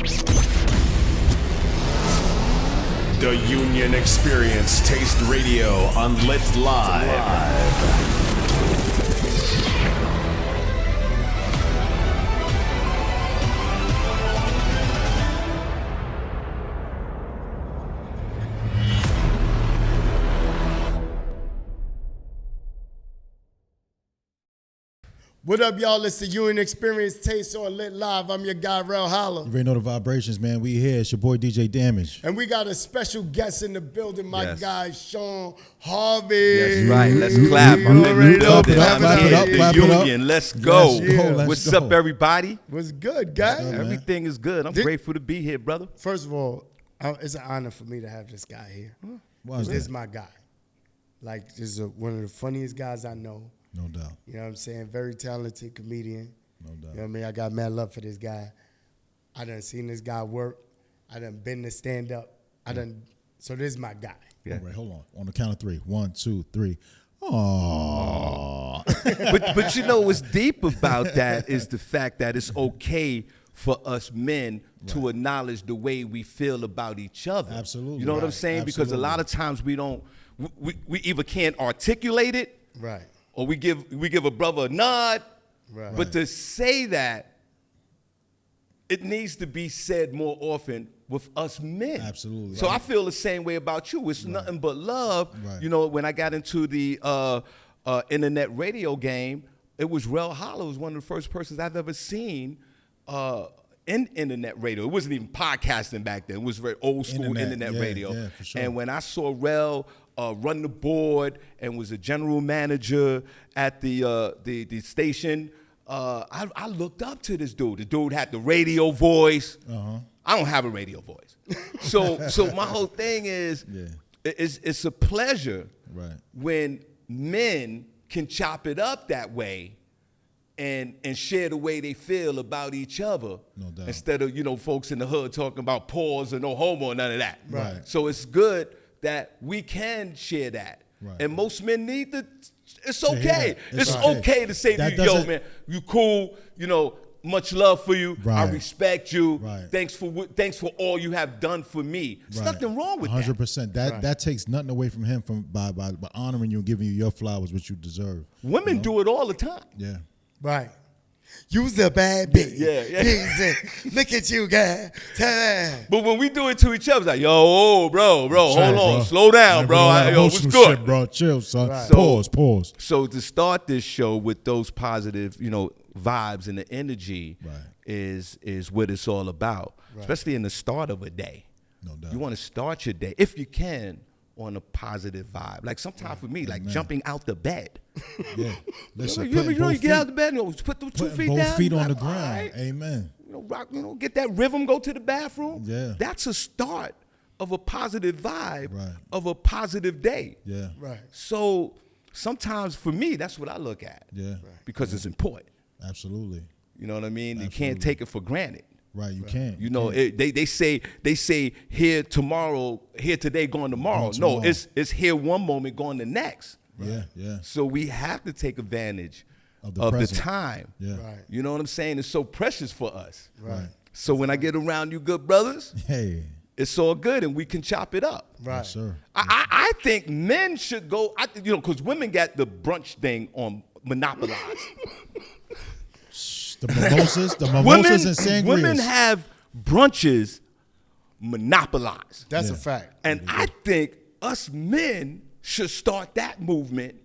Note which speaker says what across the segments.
Speaker 1: The Union Experience Taste Radio on Lit Live.
Speaker 2: What up, y'all? It's the Union Experience Taste on Lit Live. I'm your guy, Rel Holla.
Speaker 3: You already know the vibrations, man. We here. It's your boy, DJ Damage.
Speaker 2: And we got a special guest in the building, my guy, Shawn Harvey.
Speaker 4: That's right. Let's clap. I'm in the building. I'm in the Union. Let's go. What's up, everybody?
Speaker 2: What's good, guy?
Speaker 4: Everything is good. I'm grateful to be here, brother.
Speaker 2: First of all, it's an honor for me to have this guy here.
Speaker 3: Why is
Speaker 2: This is
Speaker 3: that?
Speaker 2: my guy. Like, this is one of the funniest guys I know.
Speaker 3: No doubt.
Speaker 2: You know what I'm saying? Very talented comedian.
Speaker 3: No doubt.
Speaker 2: You know what I mean? I got mad love for this guy. I done seen this guy work. I done been to stand up. So this is my guy.
Speaker 3: Yeah. All right, hold on. On the count of three. 1, 2, 3. Aww.
Speaker 4: But you know what's deep about that is the fact that it's okay for us men to acknowledge the way we feel about each other.
Speaker 3: Absolutely.
Speaker 4: You know what I'm saying?
Speaker 3: Absolutely.
Speaker 4: Because a lot of times we either can't articulate it,
Speaker 2: Right.
Speaker 4: or we give a brother a nod.
Speaker 2: Right.
Speaker 4: But to say that, it needs to be said more often with us men.
Speaker 3: Absolutely.
Speaker 4: So I feel the same way about you. It's nothing but love.
Speaker 3: Right.
Speaker 4: You know, when I got into the internet radio game, it was Rel Holla was one of the first persons I've ever seen in internet radio. It wasn't even podcasting back then. It was very old school internet radio.
Speaker 3: Yeah, for sure.
Speaker 4: And when I saw Rel run the board and was a general manager at the station, I looked up to this dude. The dude had the radio voice. I don't have a radio voice. So my whole thing is, it's a pleasure when men can chop it up that way and share the way they feel about each other.
Speaker 3: No doubt.
Speaker 4: Instead of, folks in the hood talking about pause and no homo and none of that.
Speaker 2: Right.
Speaker 4: So it's good that we can share that.
Speaker 3: Right.
Speaker 4: And most men need to, it's okay. It's
Speaker 3: right.
Speaker 4: okay to say,
Speaker 3: That
Speaker 4: yo,
Speaker 3: doesn't-
Speaker 4: man, you cool, much love for you.
Speaker 3: Right.
Speaker 4: I respect you.
Speaker 3: Right.
Speaker 4: Thanks for all you have done for me. There's nothing wrong with
Speaker 3: 100%. That takes nothing away from him by honoring you and giving you your flowers, which you deserve.
Speaker 4: Women do it all the time.
Speaker 3: Yeah.
Speaker 2: Right. You's a bad bitch.
Speaker 4: Yeah.
Speaker 2: Look at you, guy.
Speaker 4: But when we do it to each other, it's like, yo, bro, hold on,
Speaker 3: bro.
Speaker 4: slow down, bro. What's good?
Speaker 3: Shit, bro. Chill, son.
Speaker 2: Right.
Speaker 3: Pause.
Speaker 4: So to start this show with those positive, vibes and the energy is what it's all about, especially in the start of a day.
Speaker 3: No doubt.
Speaker 4: You want to start your day, if you can, on a positive vibe. Like sometimes for me, like jumping out the bed.
Speaker 3: Yeah. Listen,
Speaker 4: You get out the bed, put the 2 feet down.
Speaker 3: both feet on the
Speaker 4: like,
Speaker 3: ground.
Speaker 4: all right.
Speaker 3: Amen.
Speaker 4: Rock, get that rhythm, go to the bathroom.
Speaker 3: Yeah.
Speaker 4: That's a start of a positive vibe
Speaker 3: Right.
Speaker 4: of a positive day.
Speaker 3: Yeah.
Speaker 2: Right.
Speaker 4: So sometimes for me, that's what I look at.
Speaker 3: Yeah.
Speaker 4: Because it's important.
Speaker 3: Absolutely.
Speaker 4: You know what I mean? You
Speaker 3: Absolutely.
Speaker 4: can't take it for granted.
Speaker 3: Right. You can't.
Speaker 4: They say here tomorrow, here today, gone tomorrow.
Speaker 3: Gone
Speaker 4: No,
Speaker 3: tomorrow.
Speaker 4: it's here one moment, gone the next.
Speaker 3: Yeah.
Speaker 4: So we have to take advantage
Speaker 3: Of
Speaker 4: of
Speaker 3: the
Speaker 4: the
Speaker 3: present.
Speaker 4: time.
Speaker 3: Yeah.
Speaker 2: Right.
Speaker 4: You know what I'm saying? It's so precious for us.
Speaker 2: Right.
Speaker 4: So when I get around you good brothers,
Speaker 3: Hey.
Speaker 4: it's all good and we can chop it up.
Speaker 2: Right.
Speaker 3: Yes, sir.
Speaker 4: I think men should go, because women got the brunch thing on monopolized.
Speaker 3: The mimosas and sangrias.
Speaker 4: Women have brunches monopolized.
Speaker 2: That's a fact.
Speaker 4: And I think us men should start that movement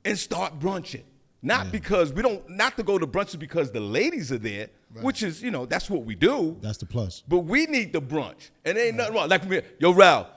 Speaker 4: and start brunching. Not because not to go to brunches because the ladies are there, which is, that's what we do.
Speaker 3: That's the plus.
Speaker 4: But we need the brunch. And there ain't nothing wrong. Like, yo, Rel,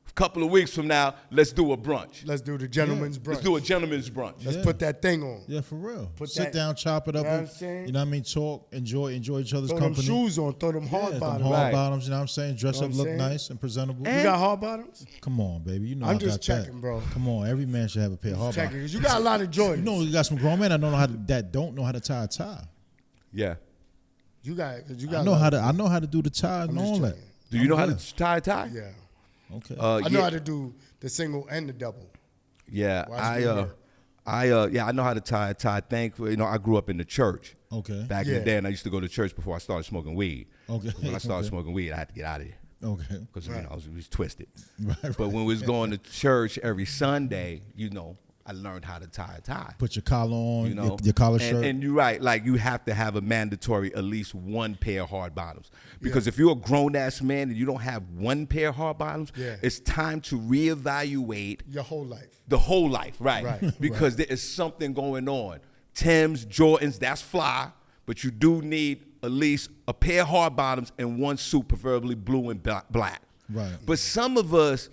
Speaker 4: a couple of weeks from now, let's do a brunch.
Speaker 2: Let's do the gentleman's brunch.
Speaker 4: Let's do a gentleman's brunch.
Speaker 2: Let's put that thing on.
Speaker 3: Yeah, for real.
Speaker 2: Put
Speaker 3: Sit
Speaker 2: that-
Speaker 3: down, chop it up.
Speaker 2: You know what I'm saying?
Speaker 3: You know what I mean? Talk, enjoy each other's
Speaker 2: Throw
Speaker 3: company.
Speaker 2: them shoes on. Throw them hard
Speaker 3: Yeah,
Speaker 2: bottoms.
Speaker 3: them hard
Speaker 4: Right.
Speaker 3: bottoms, you know what I'm saying? Dress
Speaker 2: Know
Speaker 3: up,
Speaker 2: what I'm
Speaker 3: look
Speaker 2: saying?
Speaker 3: nice and presentable.
Speaker 2: You got hard bottoms?
Speaker 3: Come on, baby. You know
Speaker 2: I'm
Speaker 3: I
Speaker 2: just
Speaker 3: got
Speaker 2: checking,
Speaker 3: that.
Speaker 2: bro.
Speaker 3: Come on, every man should have a pair of hard
Speaker 2: Checking,
Speaker 3: bottoms.
Speaker 2: because you got a lot of Jordans.
Speaker 3: You know, you got some grown men that don't know how to tie.
Speaker 4: Yeah.
Speaker 2: You got
Speaker 3: I know how to do the tie and
Speaker 2: just
Speaker 3: all that.
Speaker 2: checking.
Speaker 4: Do you know how to tie a tie?
Speaker 2: Yeah.
Speaker 3: Okay.
Speaker 2: I know how to do the single and the double.
Speaker 4: Yeah,
Speaker 2: Watch me work.
Speaker 4: I know how to tie a tie. Thankfully, I grew up in the church
Speaker 3: Okay.
Speaker 4: back in
Speaker 2: Yeah.
Speaker 4: the day, and I used to go to church before I started smoking weed.
Speaker 3: Okay.
Speaker 4: When I started smoking weed, I had to get out of here.
Speaker 3: Okay.
Speaker 4: Because I was twisted.
Speaker 3: Right,
Speaker 4: But when we was going to church every Sunday, I learned how to tie a tie.
Speaker 3: Put your collar on, your collar shirt.
Speaker 4: And you're right, like you have to have a mandatory at least one pair of hard bottoms. Because if you're a grown-ass man and you don't have one pair of hard bottoms, it's time to reevaluate
Speaker 2: your whole life.
Speaker 4: The whole life, right. Because there is something going on. Timbs, Jordans, that's fly, but you do need at least a pair of hard bottoms and one suit, preferably blue and black.
Speaker 3: Right.
Speaker 4: But some of us,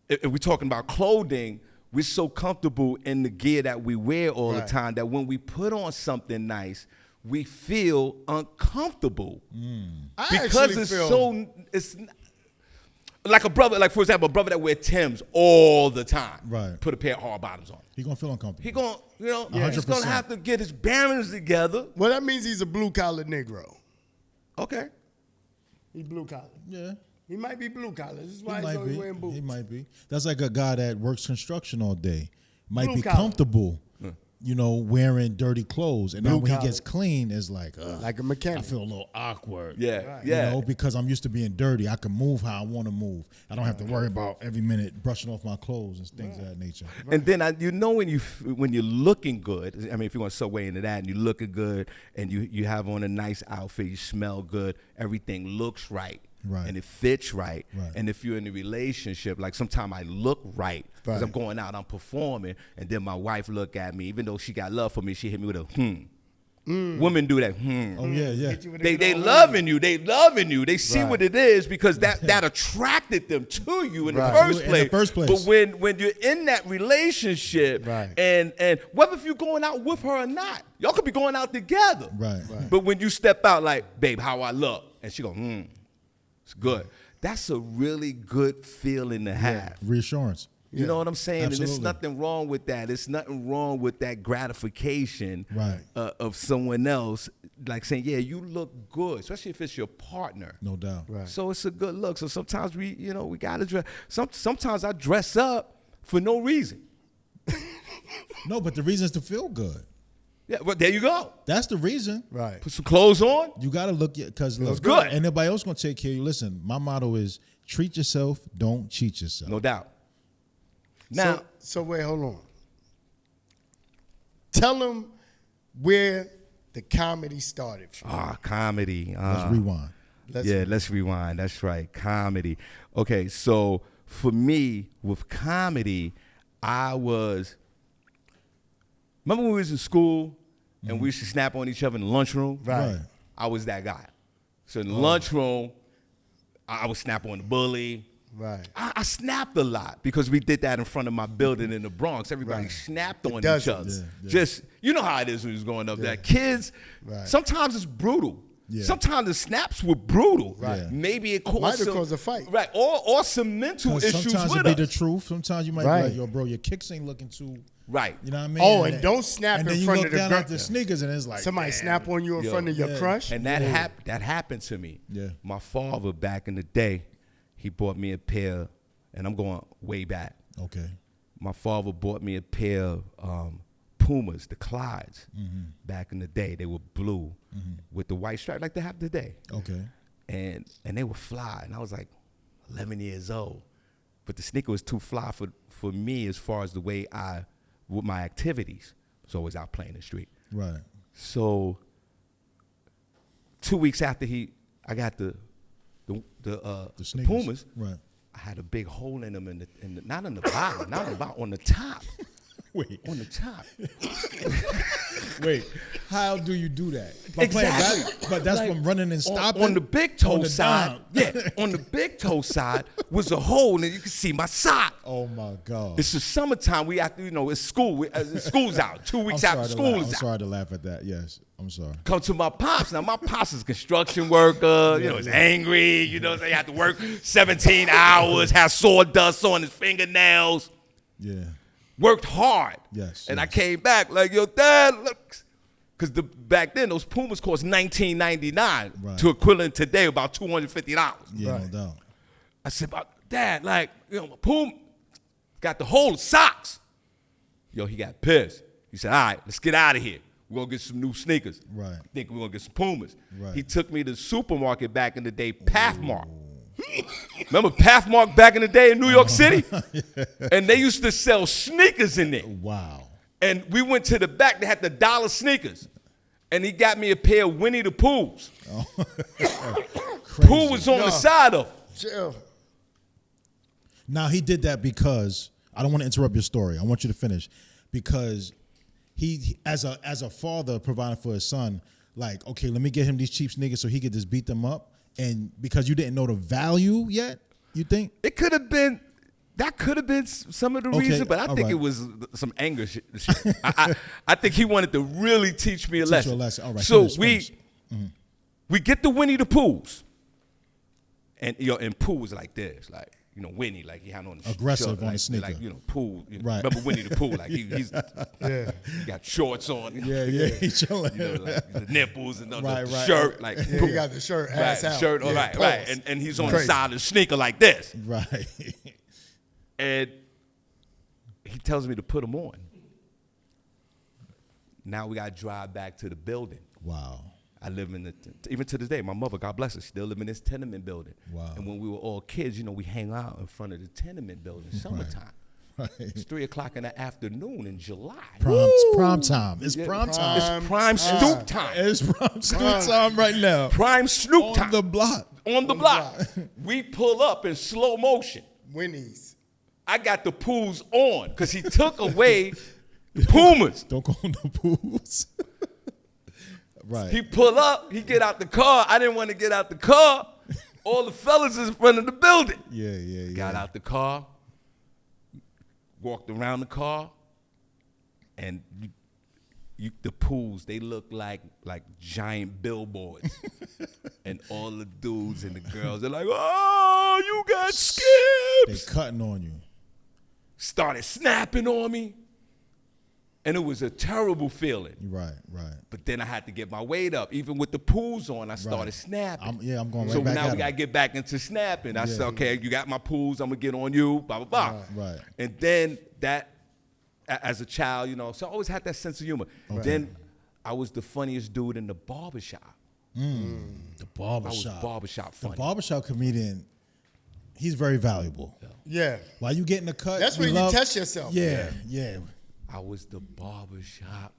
Speaker 4: if we're talking about clothing, we're so comfortable in the gear that we wear all the time that when we put on something nice, we feel uncomfortable. Because it's like a brother, like for example, a brother that wear Timbs all the time.
Speaker 3: Right.
Speaker 4: Put a pair of hard bottoms on.
Speaker 3: He gonna feel uncomfortable.
Speaker 4: He gonna, he's
Speaker 3: 100%.
Speaker 4: gonna have to get his bearings together.
Speaker 2: Well, that means he's a blue collar Negro.
Speaker 4: Okay.
Speaker 2: He's blue collar.
Speaker 3: Yeah.
Speaker 2: He might be blue collar. This is
Speaker 3: He
Speaker 2: why he's
Speaker 3: might
Speaker 2: always
Speaker 3: be.
Speaker 2: wearing boots.
Speaker 3: He might be. That's like a guy that works construction all day. Might
Speaker 2: Blue
Speaker 3: be
Speaker 2: collar.
Speaker 3: comfortable, wearing dirty clothes. And now
Speaker 2: Blue
Speaker 3: when he
Speaker 2: collar.
Speaker 3: gets clean, it's like
Speaker 2: a mechanic.
Speaker 3: I feel a little awkward.
Speaker 4: Yeah.
Speaker 3: Because I'm used to being dirty. I can move how I want to move. I don't have to worry about every minute brushing off my clothes and things of that nature.
Speaker 4: And then when you're looking good, I mean, if you want to segue into that, and you're looking good, and you have on a nice outfit, you smell good, everything looks right.
Speaker 3: Right.
Speaker 4: And it fits right.
Speaker 3: Right.
Speaker 4: And if you're in a relationship, like sometimes I look right because I'm going out, I'm performing, and then my wife look at me, even though she got love for me, she hit me with a Women do that.
Speaker 3: Oh yeah.
Speaker 4: They loving you. They loving you. They see what it is because that attracted them to you in the first place. But when you're in that relationship, and whether if you're going out with her or not, y'all could be going out together.
Speaker 3: Right.
Speaker 4: But when you step out like, babe, how I look, and she go, it's good. That's a really good feeling to have.
Speaker 3: Reassurance.
Speaker 4: You know what I'm saying?
Speaker 3: Absolutely.
Speaker 4: And there's nothing wrong with that. There's nothing wrong with that gratification of someone else, like saying, yeah, you look good, especially if it's your partner.
Speaker 3: No doubt.
Speaker 2: Right.
Speaker 4: So it's a good look. So sometimes we got to dress. Sometimes I dress up for no reason.
Speaker 3: No, but the reason is to feel good.
Speaker 4: Yeah, well, there you go.
Speaker 3: That's the reason.
Speaker 2: Right.
Speaker 4: Put some clothes on.
Speaker 3: You got to look because
Speaker 4: Looks good.
Speaker 3: Ain't nobody else going to take care of you. Listen, my motto is treat yourself, don't cheat yourself.
Speaker 4: No doubt. Now,
Speaker 2: so wait, hold on. Tell them where the comedy started from.
Speaker 4: Comedy.
Speaker 3: Let's rewind.
Speaker 4: Let's rewind. That's right, comedy. Okay, so for me, with comedy, remember when we was in school and we used to snap on each other in the lunchroom?
Speaker 3: Right.
Speaker 4: I was that guy. So in the lunchroom, I would snap on the bully.
Speaker 2: Right.
Speaker 4: I snapped a lot because we did that in front of my building in the Bronx. Everybody snapped on each other.
Speaker 3: Yeah.
Speaker 4: Just, you know how it is when you're going up there. Kids, sometimes it's brutal.
Speaker 3: Yeah.
Speaker 4: Sometimes the snaps were brutal.
Speaker 2: Right.
Speaker 4: Maybe it caused
Speaker 2: Might have caused a fight.
Speaker 4: Right. Or some mental issues
Speaker 3: sometimes
Speaker 4: with
Speaker 3: it be
Speaker 4: us.
Speaker 3: the truth. Sometimes you might be like, yo, bro, your kicks ain't looking too.
Speaker 4: Right.
Speaker 3: You know what I mean?
Speaker 2: Oh, and don't snap
Speaker 3: and
Speaker 2: in
Speaker 3: then
Speaker 2: front
Speaker 3: you
Speaker 2: of
Speaker 3: look
Speaker 2: the
Speaker 3: down at the sneakers and it's like
Speaker 2: somebody
Speaker 3: damn.
Speaker 2: snap on you in front of your crush.
Speaker 4: And that happened to me.
Speaker 3: Yeah.
Speaker 4: My father back in the day, he bought me a pair, and I'm going way back.
Speaker 3: Okay.
Speaker 4: My father bought me a pair of Pumas, the Clydes, back in the day. They were blue with the white stripe like they have today.
Speaker 3: Okay.
Speaker 4: And they were fly, and I was like 11 years old. But the sneaker was too fly for me as far as the way with my activities. I was always out playing the street.
Speaker 3: Right.
Speaker 4: So 2 weeks after I got the
Speaker 3: sneakers.
Speaker 4: Pumas,
Speaker 3: Right.
Speaker 4: I had a big hole in them not on the bottom, not on the bottom, on the top.
Speaker 3: Wait.
Speaker 4: On the top.
Speaker 3: Wait. How do you do that? By
Speaker 4: Exactly.
Speaker 3: playing but that's
Speaker 4: Like,
Speaker 3: from running and stopping.
Speaker 4: On the big toe
Speaker 3: On the
Speaker 4: side.
Speaker 3: dime.
Speaker 4: Yeah. On the big toe side was a hole, and you can see my sock.
Speaker 3: Oh my God.
Speaker 4: It's the summertime. We have to, it's school. School's out. 2 weeks after school is
Speaker 3: I'm
Speaker 4: out.
Speaker 3: sorry to laugh at that. Yes. I'm sorry.
Speaker 4: Come to my pops. Now, my pops is a construction worker. He's angry. They have to work 17 hours, have sawdust on his fingernails.
Speaker 3: Yeah.
Speaker 4: Worked hard.
Speaker 3: Yes.
Speaker 4: And I came back like, yo, Dad, look. Because back then, those Pumas cost $19.99
Speaker 3: Right.
Speaker 4: to equivalent today about $250.
Speaker 3: Yeah, no doubt.
Speaker 4: I said, Dad, my Puma got the whole socks. Yo, he got pissed. He said, all right, let's get out of here. We're going to get some new sneakers.
Speaker 3: Right.
Speaker 4: Think we're going to get some Pumas.
Speaker 3: Right.
Speaker 4: He took me to the supermarket back in the day, Pathmark. Remember Pathmark back in the day in New York City? And they used to sell sneakers in there.
Speaker 3: Wow.
Speaker 4: And we went to the back. They had the dollar sneakers. And he got me a pair of Winnie the Poohs. Pooh was on the side of him.
Speaker 2: Chill.
Speaker 3: Now, he did that because, I don't want to interrupt your story. I want you to finish. Because he as a father providing for his son, like, okay, let me get him these cheap sneakers so he could just beat them up. And because you didn't know the value yet, you think?
Speaker 4: It could have been, that could have been some of the reason, but I think it was some anger shit. I think he wanted to really teach me a lesson.
Speaker 3: You a lesson. All right,
Speaker 4: so
Speaker 3: finish.
Speaker 4: we get the Winnie the Poohs. And and Pooh was like this, like, Winnie, like he had on the
Speaker 3: aggressive
Speaker 4: shirt,
Speaker 3: on
Speaker 4: like,
Speaker 3: the sneaker.
Speaker 4: Like, Pooh.
Speaker 3: Right.
Speaker 4: Remember Winnie the Pooh? Like he got shorts on.
Speaker 3: Yeah, he's chilling.
Speaker 4: Like the nipples and the
Speaker 3: Right.
Speaker 4: shirt. Like
Speaker 2: Yeah, he got the shirt, ass out.
Speaker 4: Shirt,
Speaker 2: Yeah,
Speaker 4: right.
Speaker 2: pause.
Speaker 4: And he's on the side of the sneaker like this.
Speaker 3: Right.
Speaker 4: And he tells me to put them on. Now we got to drive back to the building.
Speaker 3: Wow.
Speaker 4: I live in even to this day, my mother, God bless her, still live in this tenement building.
Speaker 3: Wow.
Speaker 4: And when we were all kids, we hang out in front of the tenement building, summertime.
Speaker 3: Right.
Speaker 4: It's 3 o'clock in the afternoon in July.
Speaker 3: Prime time. It's prime time.
Speaker 4: It's prime Snoop time.
Speaker 3: It's prime Snoop time right now.
Speaker 4: Prime Snoop time.
Speaker 3: On the block.
Speaker 4: On the block. We pull up in slow motion.
Speaker 2: Winnie's.
Speaker 4: I got the Poohs on because he took away the Pumas.
Speaker 3: Don't call them the Poohs. Right.
Speaker 4: He pull up, he get out the car. I didn't want to get out the car. All the fellas is in front of the building.
Speaker 3: Yeah.
Speaker 4: Got out the car, walked around the car, and the Poohs, they look like giant billboards. And all the dudes and the girls, they're like, oh, you got skips.
Speaker 3: They cutting on you.
Speaker 4: Started snapping on me. And it was a terrible feeling.
Speaker 3: Right.
Speaker 4: But then I had to get my weight up. Even with the Poohs on, I started snapping.
Speaker 3: I'm going right
Speaker 4: so
Speaker 3: back
Speaker 4: now
Speaker 3: at
Speaker 4: we got to
Speaker 3: him.
Speaker 4: get back into snapping. I said, okay, you got my Poohs, I'm going to get on you, blah, blah, blah.
Speaker 3: Right.
Speaker 4: And then that, as a child, so I always had that sense of humor. Right. Then I was the funniest dude in the barbershop.
Speaker 3: The barbershop.
Speaker 4: I was barbershop funny.
Speaker 3: The barbershop comedian, he's very valuable.
Speaker 2: Yeah.
Speaker 3: While you getting the cut,
Speaker 2: That's when you test yourself.
Speaker 3: Yeah.
Speaker 4: I was the barbershop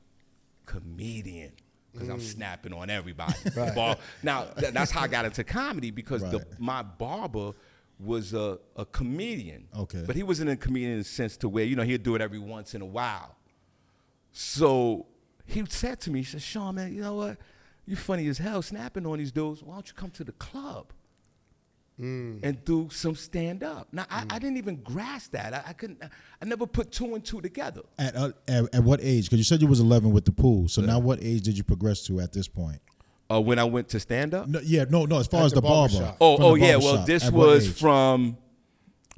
Speaker 4: comedian because I'm snapping on everybody. Right. Now, that's how I got into comedy because my barber was a comedian.
Speaker 3: Okay.
Speaker 4: But he wasn't a comedian in the sense to where, he'd do it every once in a while. So he said to me, he said, Shawn, man, you know what? You funny as hell snapping on these dudes. Why don't you come to the club? And do some stand up. Now I didn't even grasp that. I couldn't. I never put 2 and 2 together.
Speaker 3: At what age? Because you said you was 11 with the pool. So now what age did you progress to at this point?
Speaker 4: When I went to stand up.
Speaker 3: No. As far as the barber.
Speaker 4: Oh yeah. Well, this was from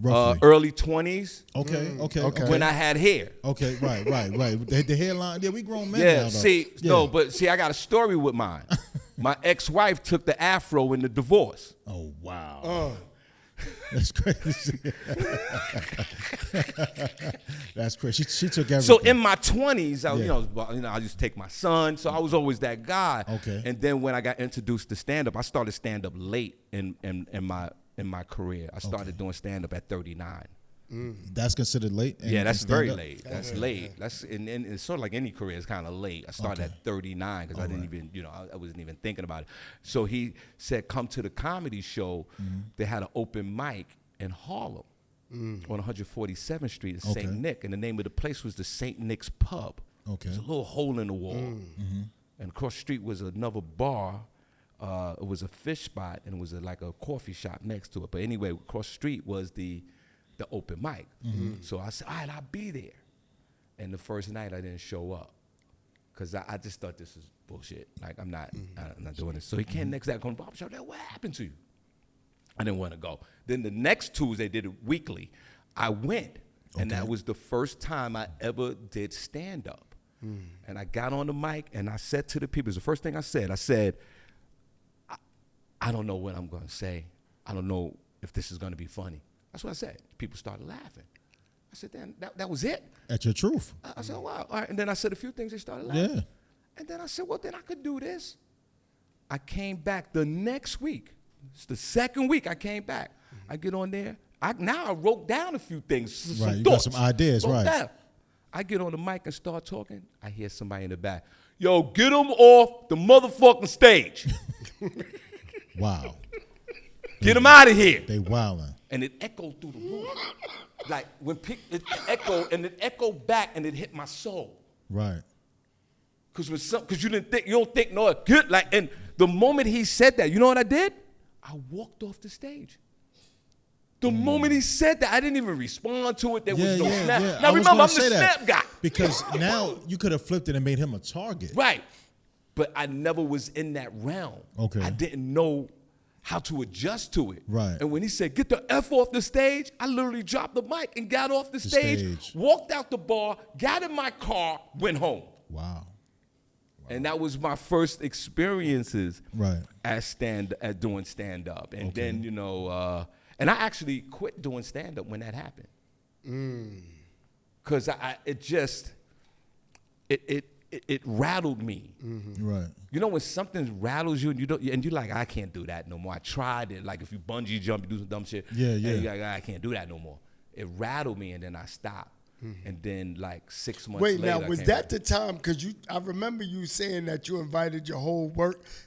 Speaker 4: early 20s.
Speaker 3: Okay.
Speaker 4: When I had hair.
Speaker 3: Okay. Right. The hairline. Yeah, we grown men now.
Speaker 4: Yeah. But I got a story with mine. My ex-wife took the afro in the divorce.
Speaker 3: Oh, wow. That's crazy. That's crazy. She took everything.
Speaker 4: So in my 20s, I used to take my son. So I was always that guy.
Speaker 3: Okay.
Speaker 4: And then when I got introduced to stand-up, I started stand-up late in my career. I started doing stand-up at 39.
Speaker 3: That's considered late?
Speaker 4: Yeah, that's very late. That's late. That's and it's sort of like any career. It's kind of late. I started at 39 because I didn't even, I wasn't even thinking about it. So he said, come to the comedy show. They had an open mic in Harlem on 147th Street at St. Nick. And the name of the place was the St. Nick's Pub.
Speaker 3: Okay.
Speaker 4: There's a little hole in the wall. And across the street was another bar. It was a fish spot, and it was like a coffee shop next to it. But anyway, across the street was the open mic. So I said, all right, I'll be there. And the first night I didn't show up because I just thought this was bullshit. Like, I'm not doing this. So he came next day, going to the barbershop. What happened to you? I didn't want to go. Then the next Tuesday, they did it weekly. I went, and that was the first time I ever did stand-up. And I got on the mic, and I said to the people, it was the first thing I said, I don't know what I'm going to say. I don't know if this is going to be funny. That's what I said. People started laughing. I said, damn, that was it?
Speaker 3: At your truth.
Speaker 4: I said, wow. All right. And then I said a few things, they started laughing.
Speaker 3: Yeah.
Speaker 4: And then I said, well, then I could do this. I came back the next week. It's the second week I came back. I get on there. Now I wrote down a few things. Some
Speaker 3: Right, you
Speaker 4: thoughts.
Speaker 3: got some ideas,
Speaker 4: Wrote
Speaker 3: right.
Speaker 4: down. I get on the mic and start talking. I hear somebody in the back. Yo, get them off the motherfucking stage.
Speaker 3: Wow.
Speaker 4: Get them out of here.
Speaker 3: They wildin'.
Speaker 4: And it echoed through the room. Like when it echoed, and it echoed back, and it hit my soul.
Speaker 3: Right.
Speaker 4: Because you don't think no good. Like, and the moment he said that, you know what I did? I walked off the stage. The moment he said that, I didn't even respond to it. There was no snap.
Speaker 3: Yeah.
Speaker 4: Now
Speaker 3: I was
Speaker 4: remember,
Speaker 3: gonna
Speaker 4: I'm the
Speaker 3: say that,
Speaker 4: snap guy.
Speaker 3: Because now you could have flipped it and made him a target.
Speaker 4: Right. But I never was in that realm.
Speaker 3: Okay.
Speaker 4: I didn't know how to adjust to it.
Speaker 3: Right.
Speaker 4: And when he said, get the F off the stage, I literally dropped the mic and got off the stage, walked out the bar, got in my car, went home.
Speaker 3: Wow.
Speaker 4: And that was my first experiences
Speaker 3: Right.
Speaker 4: at doing stand-up. And then, and I actually quit doing stand-up when that happened. Because it rattled me.
Speaker 3: Right.
Speaker 4: You know when something rattles you and you're like, I can't do that no more. I tried it. Like if you bungee jump, you do some dumb shit.
Speaker 3: Yeah.
Speaker 4: And you're like, I can't do that no more. It rattled me and then I stopped. And then like 6 months later.
Speaker 2: Wait, now was that the time? Because I remember you saying that you invited your whole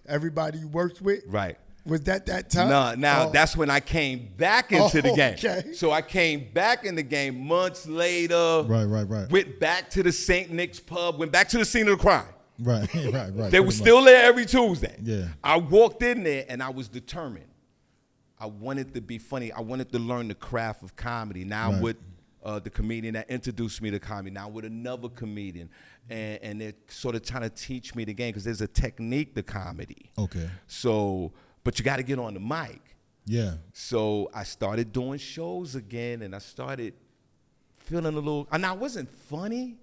Speaker 2: everybody you worked with.
Speaker 4: Right.
Speaker 2: Was that time?
Speaker 4: No, that's when I came back into the game.
Speaker 2: Okay.
Speaker 4: So I came back in the game months later.
Speaker 3: Right.
Speaker 4: Went back to the St. Nick's pub, went back to the scene of the crime.
Speaker 3: Right.
Speaker 4: They were still there every Tuesday.
Speaker 3: Yeah.
Speaker 4: I walked in there and I was determined. I wanted to be funny. I wanted to learn the craft of comedy. Now
Speaker 3: Right.
Speaker 4: with the comedian that introduced me to comedy, now with another comedian. And they're sort of trying to teach me the game because there's a technique to comedy.
Speaker 3: Okay.
Speaker 4: So, but you got to get on the mic.
Speaker 3: Yeah.
Speaker 4: So I started doing shows again, and I started feeling a little. And I wasn't funny,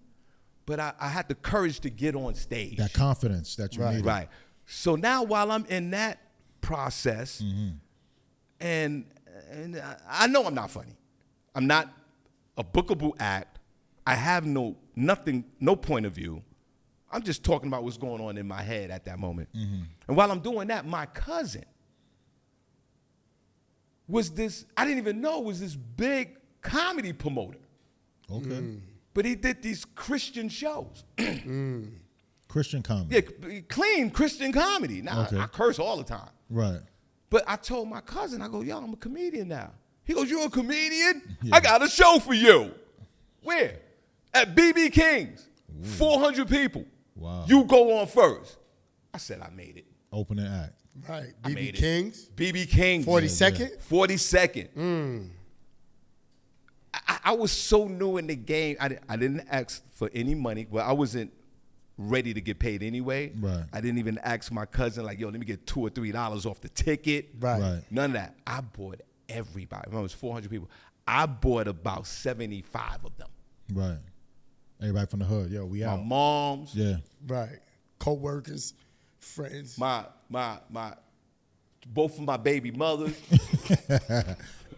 Speaker 4: but I had the courage to get on stage.
Speaker 3: That confidence that you needed.
Speaker 4: Right. So now, while I'm in that process, and I know I'm not funny. I'm not a bookable act. I have no point of view. I'm just talking about what's going on in my head at that moment. And while I'm doing that, my cousin I didn't even know was this big comedy promoter.
Speaker 3: Okay.
Speaker 4: But he did these Christian shows.
Speaker 3: Christian comedy.
Speaker 4: Yeah, clean Christian comedy. Now,
Speaker 3: Okay.
Speaker 4: I curse all the time.
Speaker 3: Right.
Speaker 4: But I told my cousin, I go, yo, I'm a comedian now. He goes, you're a comedian?
Speaker 3: Yeah.
Speaker 4: I got a show for you. Where? At BB King's. 400 people.
Speaker 3: Wow.
Speaker 4: You go on first. I said, I made it.
Speaker 3: Opening act.
Speaker 2: Right.
Speaker 4: I
Speaker 2: BB
Speaker 4: made it.
Speaker 2: King's.
Speaker 4: BB King's.
Speaker 2: 42nd?
Speaker 4: 42nd. I was so new in the game. I didn't ask for any money. Well, I wasn't ready to get paid anyway.
Speaker 3: Right.
Speaker 4: I didn't even ask my cousin, like, yo, let me get $2 or $3 off the ticket.
Speaker 2: Right.
Speaker 4: None of that. I bought everybody. Remember, it was 400 people. I bought about 75 of them.
Speaker 3: Right. Everybody from the hood. Yo, we
Speaker 4: My
Speaker 3: out.
Speaker 4: moms.
Speaker 3: Yeah.
Speaker 2: Right. Co-workers, friends.
Speaker 4: My both of my baby mothers.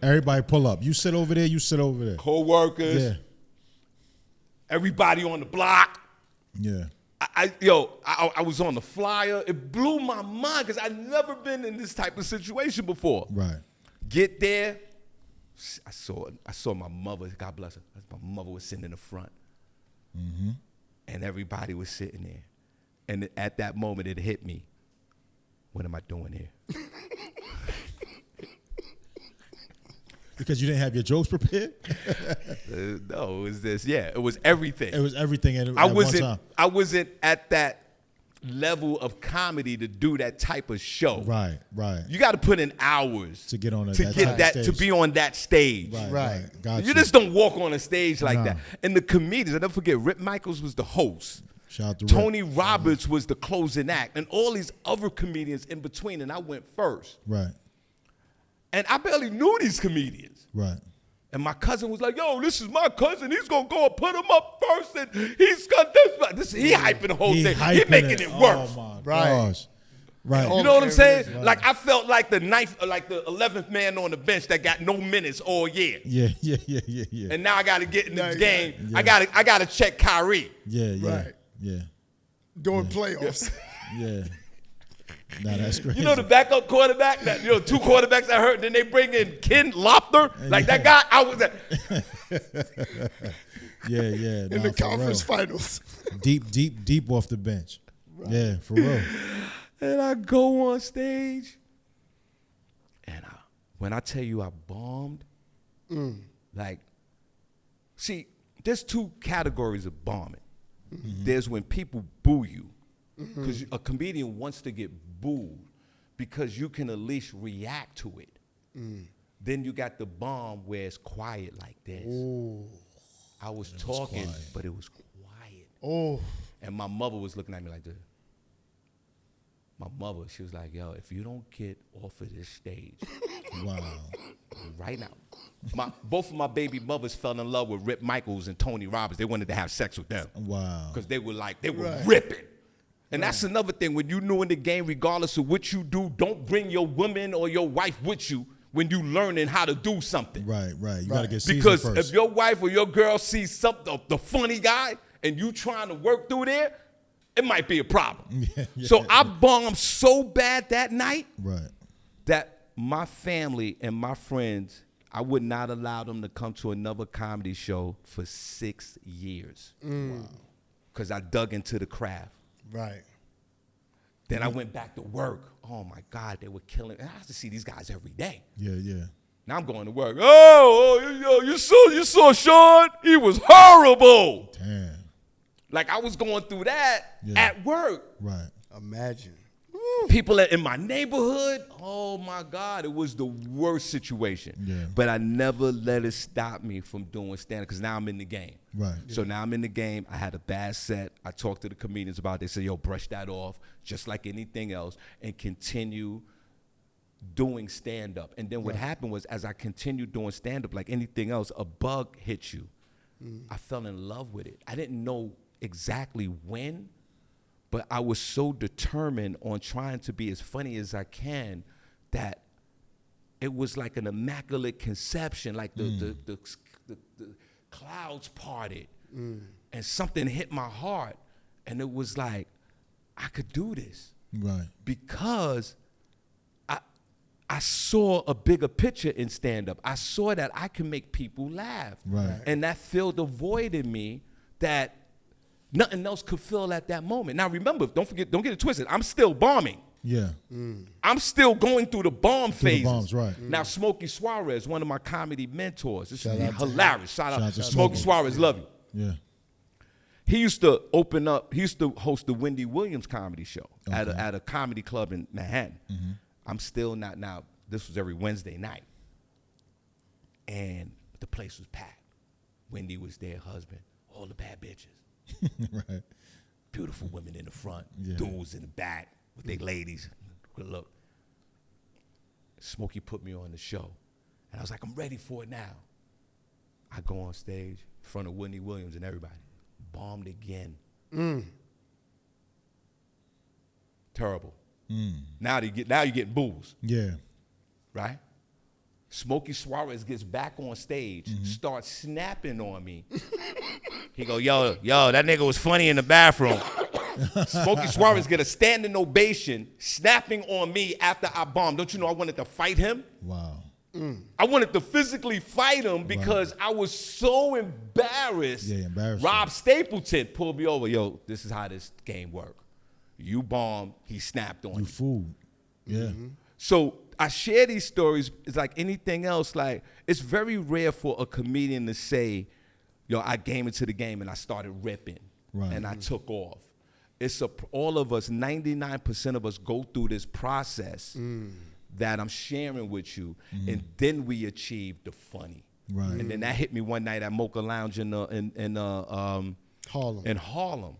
Speaker 3: Everybody pull up. You sit over there. You sit over there.
Speaker 4: Co-workers.
Speaker 3: Yeah.
Speaker 4: Everybody on the block.
Speaker 3: Yeah.
Speaker 4: I was on the flyer. It blew my mind because I'd never been in this type of situation before.
Speaker 3: Right.
Speaker 4: Get there, I saw my mother. God bless her. My mother was sitting in the front, and everybody was sitting there. And at that moment, it hit me. What am I doing here?
Speaker 3: Because you didn't have your jokes prepared?
Speaker 4: No, it was this. Yeah, it was everything.
Speaker 3: It was everything at
Speaker 4: I
Speaker 3: one time.
Speaker 4: wasn't at that level of comedy to do that type of show.
Speaker 3: Right.
Speaker 4: You got to put in hours
Speaker 3: To get on
Speaker 4: to get that
Speaker 3: stage.
Speaker 4: to be on that stage.
Speaker 2: Right.
Speaker 3: Got
Speaker 4: You just don't walk on a stage like
Speaker 3: Nah.
Speaker 4: that. And the comedians, I never forget, Rip Michaels was the host.
Speaker 3: Shout out to
Speaker 4: Tony
Speaker 3: Rip.
Speaker 4: Roberts was the closing act, and all these other comedians in between, and I went first.
Speaker 3: Right.
Speaker 4: And I barely knew these comedians.
Speaker 3: Right.
Speaker 4: And my cousin was like, yo, this is my cousin. He's going to go and put him up first, and he's got this. He hyping the whole thing. He
Speaker 3: hyping
Speaker 4: making it worse.
Speaker 3: Oh, my
Speaker 2: Right.
Speaker 3: gosh. Right.
Speaker 4: You know what I'm saying?
Speaker 2: Right.
Speaker 4: Like, I felt like the 11th man on the bench that got no minutes all year.
Speaker 3: Yeah.
Speaker 4: And now I got to get in the
Speaker 2: Yeah,
Speaker 4: game.
Speaker 3: yeah.
Speaker 4: I got to check Kyrie.
Speaker 3: Yeah.
Speaker 2: Right.
Speaker 3: Yeah.
Speaker 2: during playoffs.
Speaker 3: Yeah. Nah, that's crazy.
Speaker 4: You know the backup quarterback that two quarterbacks that hurt, and then they bring in Ken Lofter, like that guy. I was at.
Speaker 3: Yeah.
Speaker 2: In the conference finals.
Speaker 3: Deep off the bench. Right. Yeah, for real.
Speaker 4: And I go on stage, and when I tell you I bombed, like, see, there's two categories of bombing. There's when people boo you, because a comedian wants to get booed because you can at least react to it. Then you got the bomb where it's quiet like this.
Speaker 2: Ooh.
Speaker 4: I was talking, but it was quiet.
Speaker 2: Oh.
Speaker 4: And my mother was looking at me like this. My mother, she was like, yo, if you don't get off of this stage,
Speaker 3: Wow.
Speaker 4: right now. Both of my baby mothers fell in love with Rip Michaels and Tony Robbins. They wanted to have sex with them.
Speaker 3: Wow.
Speaker 4: Because they were ripping. And that's another thing. When you're new in the game, regardless of what you do, don't bring your woman or your wife with you when you learning how to do something.
Speaker 3: Right. You got to get seasoned
Speaker 4: Because
Speaker 3: first.
Speaker 4: if your wife or your girl sees something, the funny guy, and you trying to work through there, it might be a problem. So I bombed so bad that night that my family and my friends, I would not allow them to come to another comedy show for 6 years. Wow. Because I dug into the craft.
Speaker 2: Right.
Speaker 4: Then I went back to work. Oh my God, they were killing. And I have to see these guys every day.
Speaker 3: Yeah.
Speaker 4: Now I'm going to work. You saw Shawn? He was horrible.
Speaker 3: Damn.
Speaker 4: Like I was going through that at work.
Speaker 3: Right.
Speaker 2: Imagine.
Speaker 4: People in my neighborhood, oh my God, it was the worst situation.
Speaker 3: Yeah.
Speaker 4: But I never let it stop me from doing stand-up because now I'm in the game.
Speaker 3: Right.
Speaker 4: So now I'm in the game. I had a bad set. I talked to the comedians about it. They said, yo, brush that off just like anything else and continue doing stand-up. And then what happened was as I continued doing stand-up, like anything else, a bug hit you. I fell in love with it. I didn't know exactly when, but I was so determined on trying to be as funny as I can that it was like an immaculate conception, like the clouds parted and something hit my heart. And it was like, I could do this.
Speaker 3: Right.
Speaker 4: Because I saw a bigger picture in stand-up. I saw that I can make people laugh.
Speaker 3: Right.
Speaker 4: And that filled a void in me that nothing else could fill at that moment. Now remember, don't get it twisted. I'm still bombing.
Speaker 3: Yeah.
Speaker 4: I'm still going through the bomb phases.
Speaker 3: The bombs, right.
Speaker 4: Now Smokey Suarez, one of my comedy mentors. This is
Speaker 2: out to
Speaker 4: hilarious. Shout out
Speaker 3: to
Speaker 4: Smokey
Speaker 3: Smokey.
Speaker 4: Suarez, love you.
Speaker 3: Yeah.
Speaker 4: He used to host the Wendy Williams comedy show at a comedy club in Manhattan. I'm still not now. This was every Wednesday night. And the place was packed. Wendy was there, husband, all the bad bitches.
Speaker 3: Right.
Speaker 4: Beautiful women in the front,
Speaker 3: Yeah.
Speaker 4: dudes in the back with their ladies. Good look. Smokey put me on the show. And I was like, I'm ready for it now. I go on stage in front of Wendy Williams and everybody. Bombed again. Terrible. Now you're getting boos.
Speaker 3: Yeah.
Speaker 4: Right? Smokey Suarez gets back on stage, starts snapping on me. He go, yo, that nigga was funny in the bathroom. Smokey Suarez get a standing ovation, snapping on me after I bombed. Don't you know I wanted to fight him?
Speaker 3: Wow.
Speaker 4: I wanted to physically fight him because I was so embarrassed.
Speaker 3: Yeah, embarrassed.
Speaker 4: Rob Stapleton pulled me over. Yo, this is how this game works. You bombed, he snapped on you.
Speaker 3: You fooled. Yeah.
Speaker 4: So I share these stories. It's like anything else. Like it's very rare for a comedian to say, "Yo, I came into the game and I started ripping, and I took off." It's all of us. 99% of us go through this process that I'm sharing with you, and then we achieve the funny.
Speaker 3: Right.
Speaker 4: And then that hit me one night at Mocha Lounge in
Speaker 2: Harlem.
Speaker 4: In Harlem.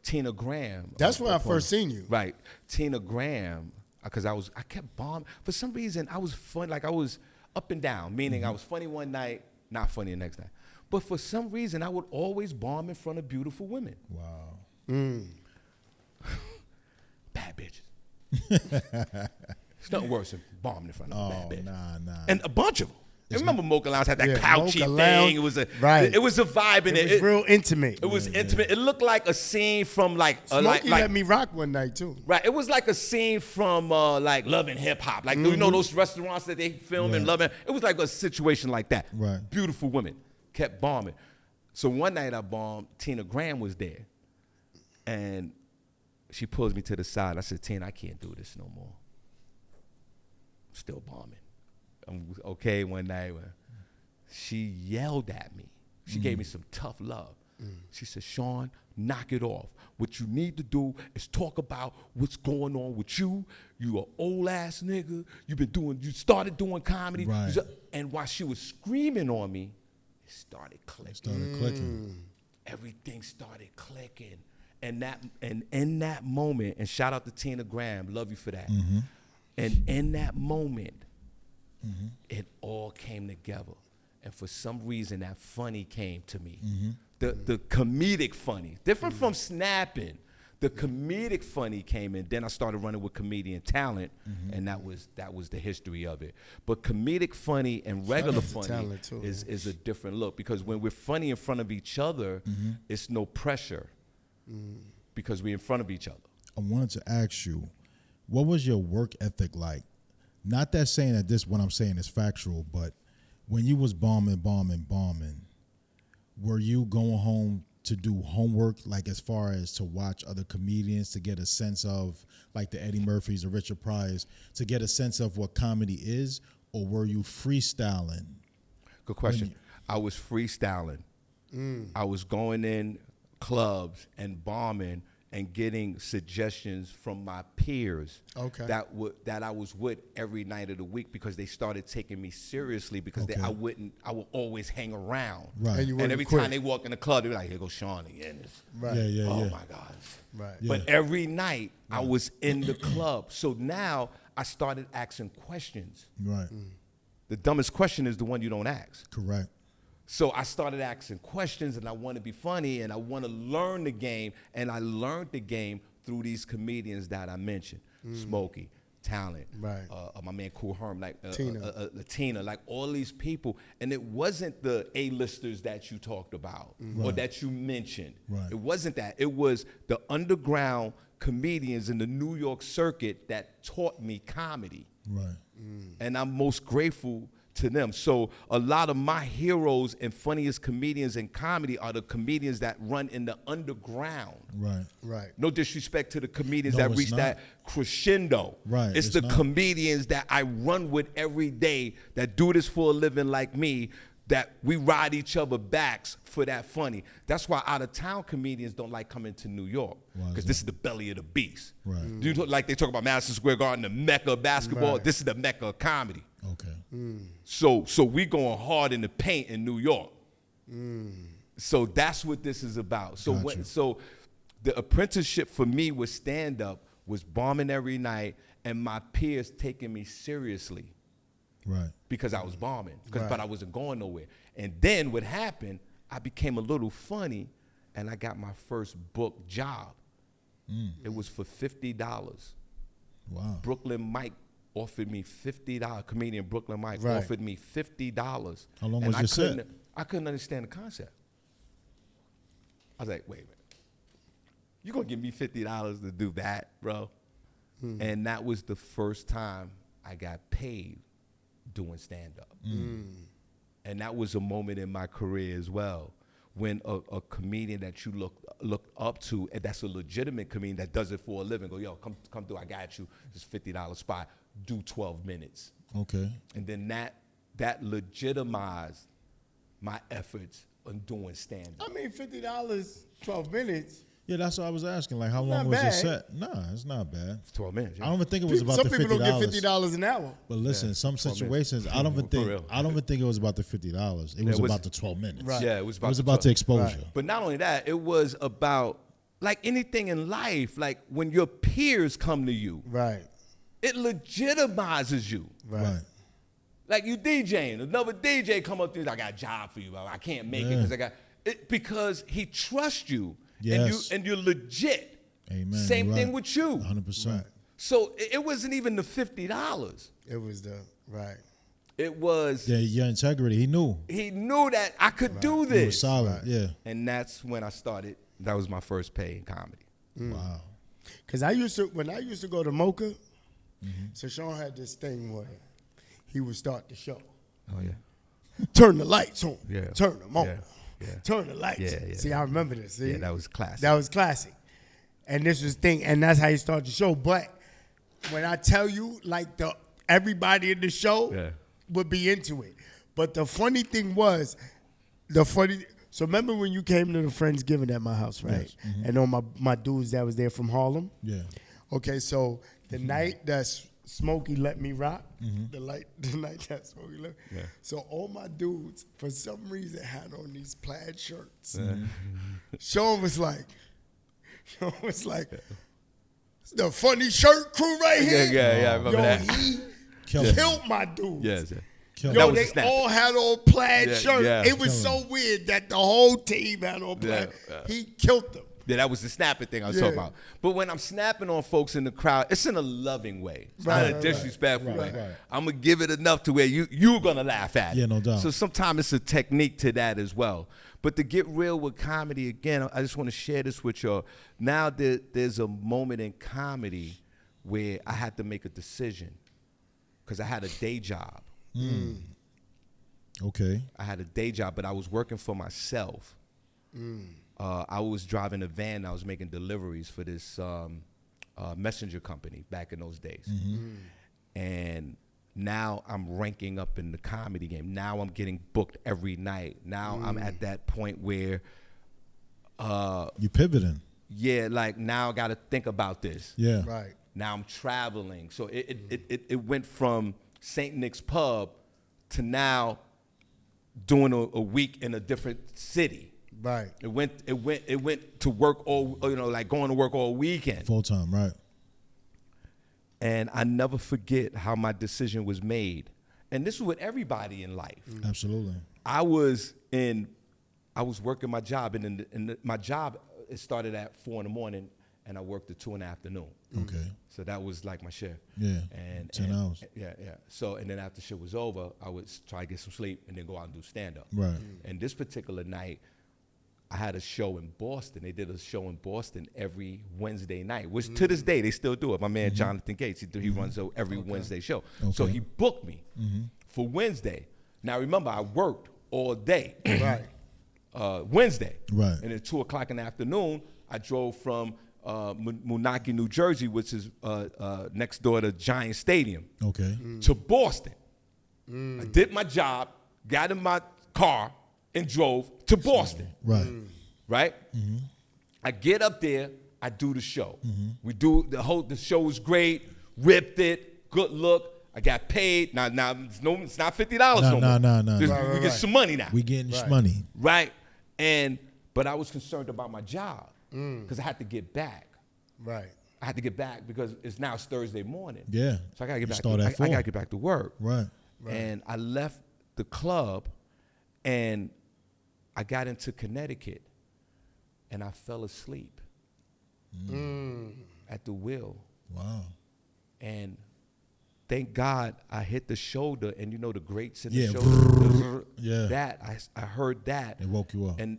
Speaker 4: Tina Graham.
Speaker 2: That's where I first seen you.
Speaker 4: Right. Tina Graham, because I kept bombing. For some reason, I was funny. Like I was up and down, meaning I was funny one night, not funny the next night. But for some reason, I would always bomb in front of beautiful women.
Speaker 3: Wow.
Speaker 4: Bad bitches. It's nothing worse than bombing in front of bad bitches.
Speaker 3: Nah.
Speaker 4: And a bunch of them. Remember Mocha Lounge had that
Speaker 2: Yeah,
Speaker 4: couchy
Speaker 2: Mocha
Speaker 4: thing.
Speaker 2: Lounge.
Speaker 4: It was a
Speaker 2: Right.
Speaker 4: It was a vibe in
Speaker 2: It
Speaker 4: it.
Speaker 2: was real intimate.
Speaker 4: It was intimate. It looked like a scene from
Speaker 2: Smokey let me rock one night too.
Speaker 4: Right, it was like a scene from like Love and Hip Hop, like you know those restaurants that they film in Love and. It was like a situation like that.
Speaker 3: Right.
Speaker 4: Beautiful women kept bombing. So one night I bombed. Tina Graham was there, and she pulls me to the side. I said, "Tina, I can't do this no more. I'm still bombing." I'm okay. One night when she yelled at me, she gave me some tough love. She said, "Shawn, knock it off. What you need to do is talk about what's going on with you. You an old ass nigga. You started doing comedy."
Speaker 3: Right.
Speaker 4: And while she was screaming on me, it started clicking.
Speaker 3: Started clicking.
Speaker 4: Everything started clicking. And in that moment, and shout out to Tina Graham, love you for that. And in that moment, it all came together. And for some reason, that funny came to me. The comedic funny, different from snapping. The comedic funny came in. Then I started running with comedian talent, and that was the history of it. But comedic funny and regular funny is a different look, because when we're funny in front of each other, it's no pressure because we're in front of each other.
Speaker 3: I wanted to ask you, what was your work ethic like? Not that saying that this what I'm saying is factual, but when you was bombing, were you going home to do homework, like as far as to watch other comedians to get a sense of, like the Eddie Murphys or Richard Pryors, to get a sense of what comedy is, or were you freestyling?
Speaker 4: Good question. I was freestyling. I was going in clubs and bombing and getting suggestions from my peers that I was with every night of the week, because they started taking me seriously, because I would always hang around.
Speaker 3: Right.
Speaker 2: And
Speaker 4: every time they walk in the club, they were like, "Here goes Shawn again."
Speaker 2: Right.
Speaker 4: Oh my God.
Speaker 2: Right.
Speaker 4: But every night I was in the club. So now I started asking questions.
Speaker 3: Right.
Speaker 4: The dumbest question is the one you don't ask.
Speaker 3: Correct.
Speaker 4: So I started asking questions, and I want to be funny, and I want to learn the game, and I learned the game through these comedians that I mentioned: Smokey, Talent,
Speaker 2: right.
Speaker 4: My man Cool Herm, like
Speaker 2: Tina,
Speaker 4: like all these people. And it wasn't the A-listers that you talked about or that you mentioned.
Speaker 3: Right.
Speaker 4: It wasn't that. It was the underground comedians in the New York circuit that taught me comedy.
Speaker 3: Right.
Speaker 4: And I'm most grateful to them. So a lot of my heroes and funniest comedians in comedy are the comedians that run in the underground.
Speaker 3: Right.
Speaker 2: Right.
Speaker 4: No disrespect to the comedians
Speaker 3: No,
Speaker 4: that
Speaker 3: it's
Speaker 4: reach
Speaker 3: not.
Speaker 4: that crescendo.
Speaker 3: Right,
Speaker 4: It's
Speaker 3: it's
Speaker 4: the
Speaker 3: not.
Speaker 4: comedians that I run with every day that do this for a living like me, that we ride each other backs for that funny. That's why out-of-town comedians don't like coming to New York,
Speaker 3: Why is
Speaker 4: because
Speaker 3: that?
Speaker 4: this is the belly of the beast.
Speaker 3: Right.
Speaker 4: Like they talk about Madison Square Garden, the mecca of basketball.
Speaker 2: Right.
Speaker 4: This is the mecca of comedy.
Speaker 3: Okay.
Speaker 4: So we going hard in the paint in New York. So that's what this is about. So
Speaker 3: Gotcha.
Speaker 4: so the apprenticeship for me with stand-up was bombing every night, and my peers taking me seriously
Speaker 3: Right.
Speaker 4: because I was bombing,
Speaker 2: Right.
Speaker 4: but I wasn't going nowhere. And then what happened, I became a little funny, and I got my first book job. It was for $50.
Speaker 3: Wow.
Speaker 4: Brooklyn Mike offered me $50. Comedian Brooklyn Mike
Speaker 2: Right.
Speaker 4: offered me $50.
Speaker 3: How long
Speaker 4: and
Speaker 3: was your set?
Speaker 4: I couldn't understand the concept. I was like, wait a minute. You gonna give me $50 to do that, bro? And that was the first time I got paid doing stand-up. And that was a moment in my career as well, when a comedian that you look up to, and that's a legitimate comedian that does it for a living, go, yo, come through, I got you. This $50 spot, do 12 minutes.
Speaker 3: Okay.
Speaker 4: And then that legitimized my efforts on doing stand-up.
Speaker 2: I mean, $50, 12 minutes.
Speaker 3: Yeah, that's what I was asking. Like, how long
Speaker 2: Not
Speaker 3: was your
Speaker 2: bad.
Speaker 3: set? Nah, it's not bad.
Speaker 4: 12 minutes.
Speaker 3: I don't even think it was about
Speaker 2: Some
Speaker 3: the $50.
Speaker 2: people don't get $50 an hour.
Speaker 3: But listen, some
Speaker 4: 12 minutes.
Speaker 3: situations, I don't even
Speaker 4: For real.
Speaker 3: think it was about the $50. It was
Speaker 4: it was-
Speaker 3: about the 12 minutes.
Speaker 2: Right.
Speaker 4: Yeah, it was about,
Speaker 3: It was about the exposure.
Speaker 2: Right.
Speaker 4: But not only that, it was about, like anything in life, like when your peers come to you,
Speaker 2: Right.
Speaker 4: it legitimizes you.
Speaker 3: Right.
Speaker 4: Like you DJing, another DJ come up to you, I got a job for you, bro. I can't make it
Speaker 3: Yeah.
Speaker 4: because he trusts you,
Speaker 3: Yes.
Speaker 4: and you're legit.
Speaker 3: Amen.
Speaker 4: Same
Speaker 3: You're
Speaker 4: thing
Speaker 3: right.
Speaker 4: with you.
Speaker 3: 100%.
Speaker 4: So it wasn't even the $50.
Speaker 2: It was the, right.
Speaker 4: It was.
Speaker 3: Yeah, your integrity. He knew.
Speaker 4: He knew that I could do this.
Speaker 3: He was solid. Yeah.
Speaker 4: And that's when I started. That was my first pay in comedy.
Speaker 3: Wow.
Speaker 2: Because when I used to go to Mocha, so Shawn had this thing where he would start the show.
Speaker 4: Oh yeah.
Speaker 2: Turn the lights on.
Speaker 4: Yeah.
Speaker 2: Turn them on.
Speaker 4: Yeah.
Speaker 2: Turn the lights.
Speaker 4: Yeah.
Speaker 2: See, I remember this. See?
Speaker 4: Yeah, that was classic.
Speaker 2: That was classic. And this was the thing, and that's how you start the show. But when I tell you, like everybody in the show would be into it. But the funny thing was, so remember when you came to the Friendsgiving at my house, right?
Speaker 3: Yes. Mm-hmm.
Speaker 2: And all my dudes that was there from Harlem.
Speaker 3: Yeah.
Speaker 2: Okay, so the night that Smokey let me rock, the night that Smokey let me, so all my dudes, for some reason, had on these plaid shirts. Shawn was like, it's the funny shirt crew right here.
Speaker 4: Yeah, I remember that.
Speaker 2: He
Speaker 3: Killed
Speaker 2: killed my dudes.
Speaker 4: Yes.
Speaker 3: Killed
Speaker 2: Yo,
Speaker 3: him.
Speaker 2: they
Speaker 4: snap.
Speaker 2: all had on plaid
Speaker 4: Yeah,
Speaker 2: shirts.
Speaker 4: yeah.
Speaker 2: It was so weird that the whole team had on plaid. He killed them.
Speaker 4: Yeah, that was the snapping thing I was talking about. But when I'm snapping on folks in the crowd, it's in a loving way. It's not a disrespectful way.
Speaker 3: Right.
Speaker 4: I'm going to give it enough to where you're going to laugh at it.
Speaker 3: Yeah, no doubt.
Speaker 4: So sometimes it's a technique to that as well. But to get real with comedy, again, I just want to share this with y'all. Now there's a moment in comedy where I had to make a decision because I had a day job.
Speaker 3: Okay.
Speaker 4: I had a day job, but I was working for myself. I was driving a van. I was making deliveries for this messenger company back in those days. And now I'm ranking up in the comedy game. Now I'm getting booked every night. Now I'm at that point where
Speaker 3: You pivoting.
Speaker 4: yeah, like now I got to think about this.
Speaker 3: Yeah.
Speaker 2: Right.
Speaker 4: Now I'm traveling. So it went from St. Nick's Pub to now doing a week in a different city.
Speaker 2: Right.
Speaker 4: It went to work all, like going to work all weekend.
Speaker 3: Full time, right.
Speaker 4: And I never forget how my decision was made. And this is with everybody in life.
Speaker 3: Absolutely.
Speaker 4: I was working my job, and my job, it started at 4 a.m, and I worked at 2 p.m.
Speaker 3: Okay.
Speaker 4: So that was like my shift.
Speaker 3: Yeah.
Speaker 4: And
Speaker 3: 10 hours.
Speaker 4: Yeah. So, and then after shit was over, I would try to get some sleep and then go out and do stand-up.
Speaker 3: Right.
Speaker 4: And this particular night, I had a show in Boston. They did a show in Boston every Wednesday night, which to this day, they still do it. My man, Jonathan Gates, he runs every Wednesday show. So he booked me for Wednesday. Now, remember, I worked all day.
Speaker 2: Right.
Speaker 4: Wednesday.
Speaker 3: Right.
Speaker 4: And at 2 o'clock in the afternoon, I drove from Moonachie, New Jersey, which is next door to Giant Stadium,
Speaker 3: Okay.
Speaker 4: to Boston. I did my job, got in my car, and drove to Boston.
Speaker 3: Right.
Speaker 4: Right? I get up there, I do the show. We do the show was great, ripped it, good look. I got paid. Now it's not $50 no more.
Speaker 3: No.
Speaker 4: We get some money now.
Speaker 3: We getting money.
Speaker 4: Right? But I was concerned about my job because I had to get back.
Speaker 2: Right.
Speaker 4: I had to get back because it's Thursday morning.
Speaker 3: Yeah.
Speaker 4: So I gotta get back.
Speaker 3: Start at 4.
Speaker 4: I gotta get back to work.
Speaker 3: Right.
Speaker 4: And I left the club, and I got into Connecticut, and I fell asleep at the wheel.
Speaker 3: Wow.
Speaker 4: And thank God I hit the shoulder, and the grates in the
Speaker 3: Yeah.
Speaker 4: shoulder.
Speaker 3: Yeah.
Speaker 4: That I heard that.
Speaker 3: It woke you up.
Speaker 4: And